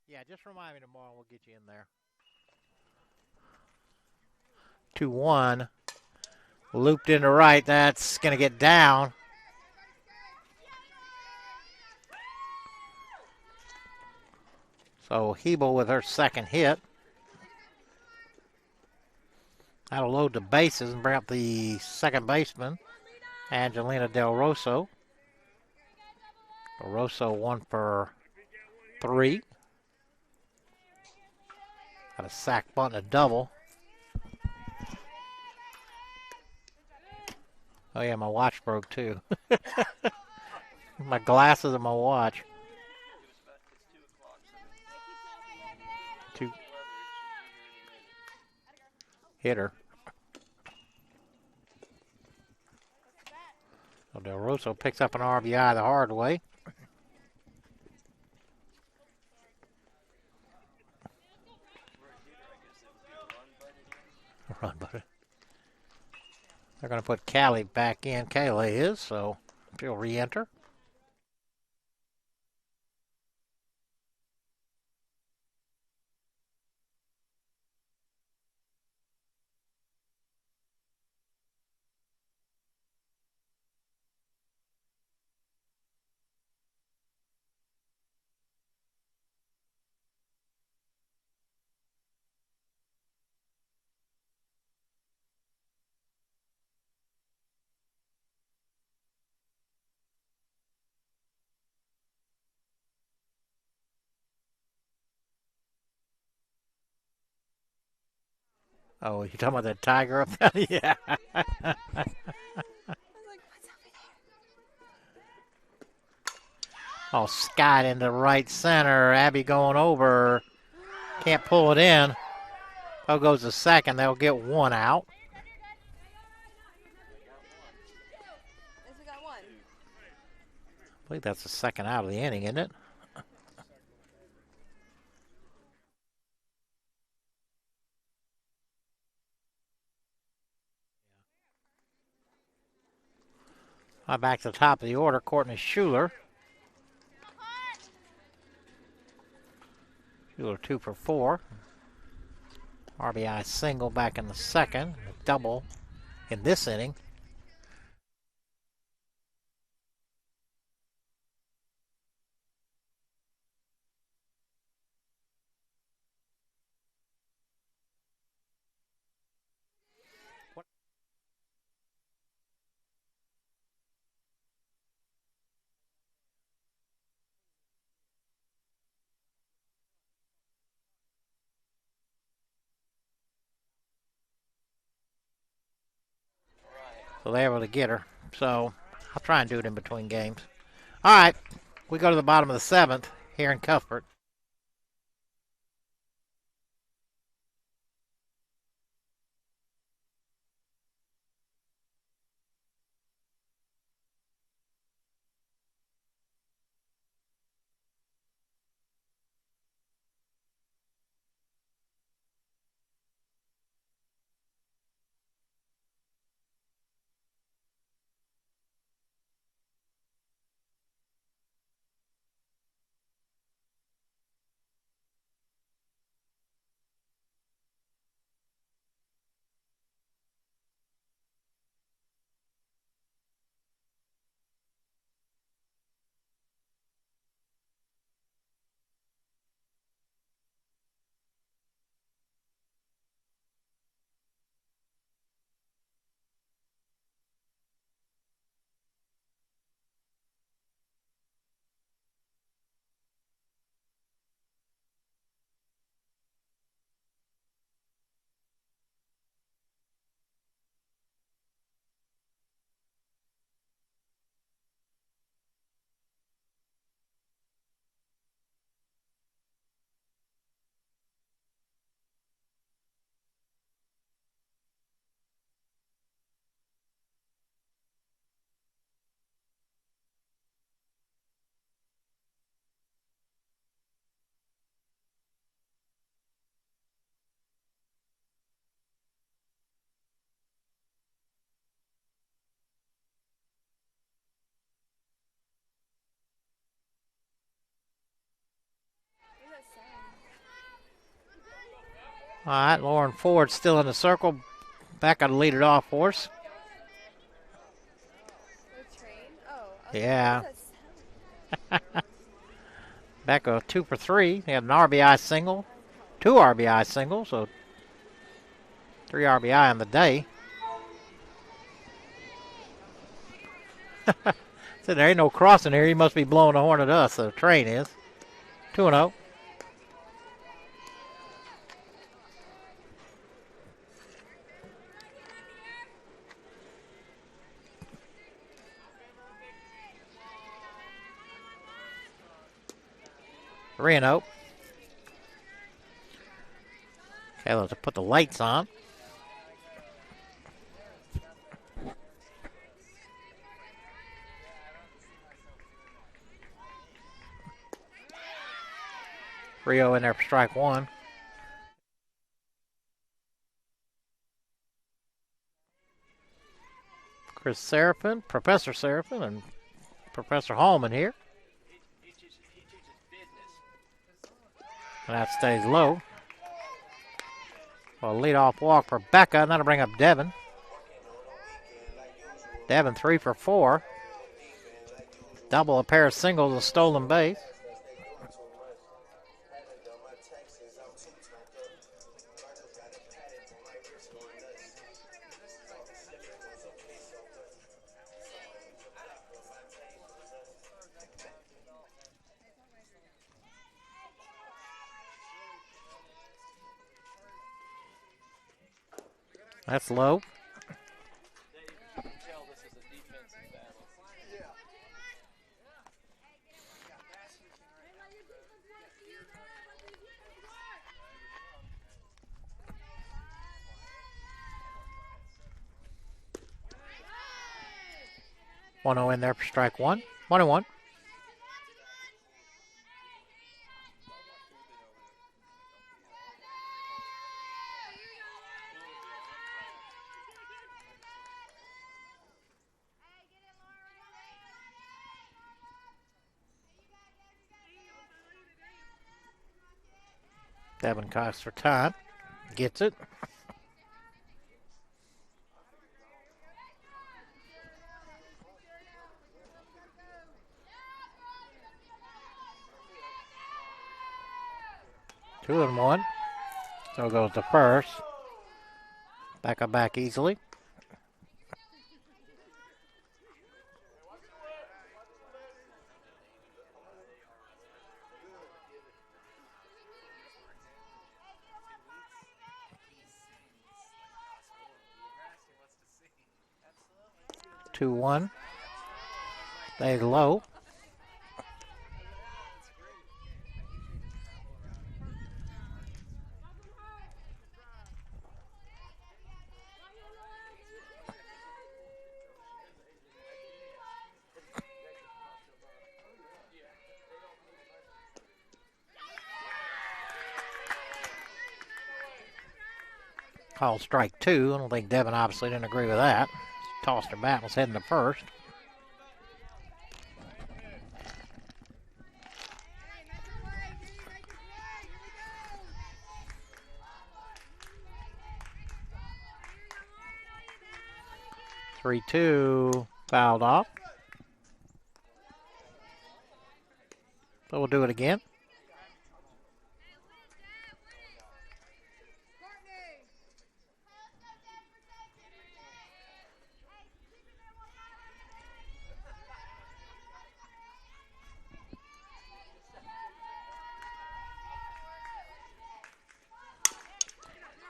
A: Yeah, just remind me tomorrow. We'll get you in there. 2-1. Looped into right. That's going to get down. So Hebel with her second hit. That'll load the bases and bring up the second baseman, Angelina Del Rosso. Del Rosso 1 for 3. Got a sack bunt and a double. Oh, yeah, my watch broke, too. My glasses and my watch. Two. Hitter. So Del Rosso picks up an RBI the hard way. Run, buddy. They're going to put Callie back in. Kayla is, so she'll re-enter. Oh, you talking about that tiger up there? Yeah.
D: I was like, what's over
A: Oh, skied into right center. Abby going over. Can't pull it in. Oh, goes to second. They'll get one out.
D: there? Yes, we got one.
A: I believe that's the second out of the inning, isn't it? Back to the top of the order, Courtney Schuler. Schuler 2 for 4. RBI single back in the second. A double in this inning. So they're able to get her. So I'll try and do it in between games. All right, we go to the bottom of the seventh here in Cuthbert.
D: What does that say?
A: All right, Lauren Ford still in the circle. Becca to lead it off for us.
D: The train? Oh, I was
A: Yeah.
D: like, what does that sound?
A: Becca 2 for 3. They had an RBI single, 2 RBI singles, so 3 RBI on the day. So there ain't no crossing here. He must be blowing a horn at us. The train is 2-0. Reno. Okay, let's put the lights on. Rio in there for strike one. Chris Seraphin, Professor Seraphin, and Professor Hallman here. And that stays low. Well, leadoff walk for Becca, and that'll bring up Devin. Devin 3 for 4. Double, a pair of singles, a stolen base. That's low.
B: You can tell this is a defensive battle.
A: 1-0 in there for strike one. 1-1. Devin Cox for time. Gets it. Two and one. So goes to first. Back easily. Two one. They low. Called strike two. I don't think Devin obviously didn't agree with that. Tossed her bat, was heading to first. Three two, fouled off. So we'll do it again.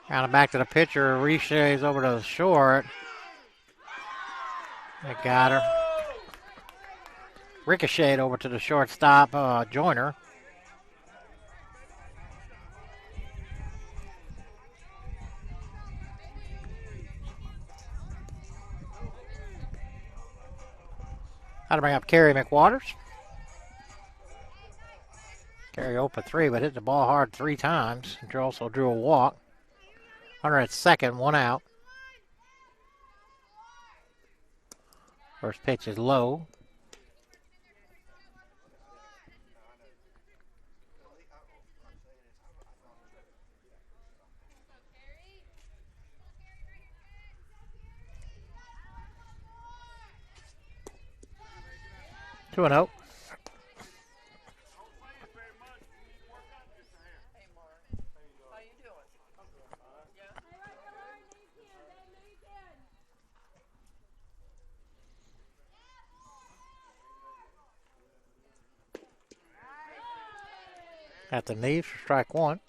A: Kind of back to the pitcher. Riche's over to the short. They got her. Ricocheted over to the shortstop, Joyner. How to bring up Kerry McWaters. Kerry 0 for 3, but hit the ball hard 3 times. And also drew a walk. Hunter at second, 1 out. First pitch is low. Two and 0. At the knees for strike one.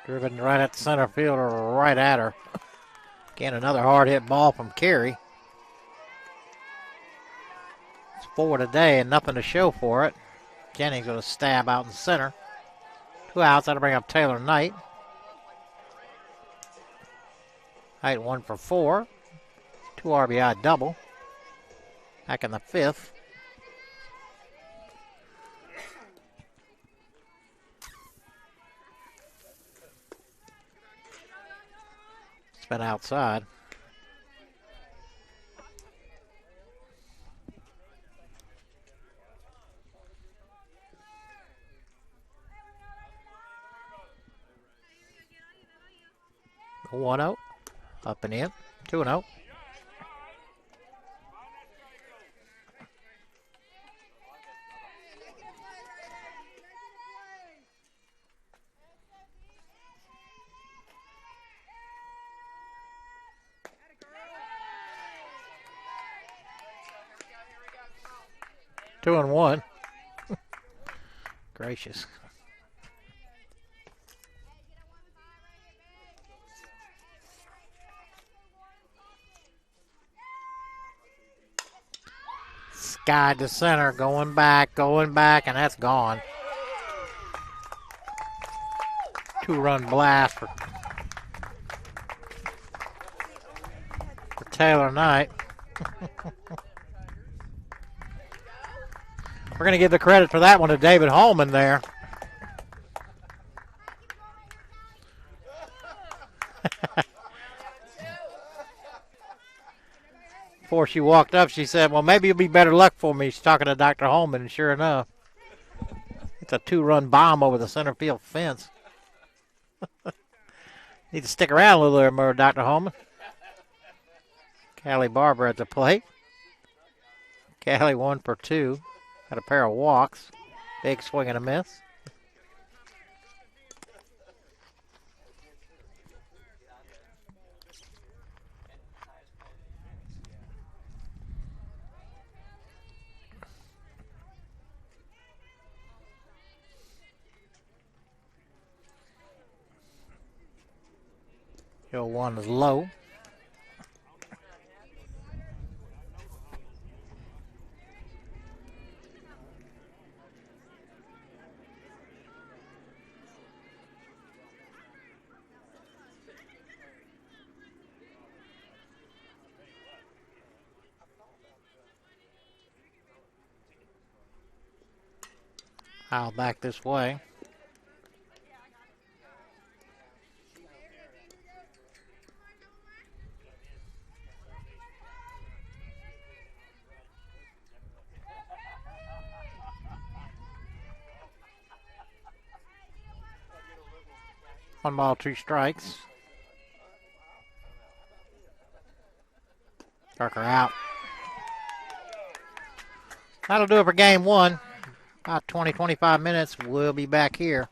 A: Driven right at the center fielder, right at her. Again, another hard hit ball from Carey. It's 4 today and nothing to show for it. Jennings with a stab out in center. 2 outs, that'll bring up Taylor Knight. Knight 1 for 4. 2 RBI double. Back in the 5th. It's been outside. A 1-0. Up and in. 2-0. 2-1. Gracious. Sky to center, going back, and that's gone. 2-run blast for Taylor Knight. We're going to give the credit for that one to David Holman there. Before she walked up, she said, well, maybe it'll be better luck for me. She's talking to Dr. Holman, and sure enough, it's a 2-run bomb over the center field fence. Need to stick around a little there, more, Dr. Holman. Callie Barber at the plate. Callie 1 for 2. Had a pair of walks. Big swing and a miss. Hill 1 is low. I'll back this way. One ball, 2 strikes. Parker out. That'll do it for game 1. About 20, 25 minutes. We'll be back here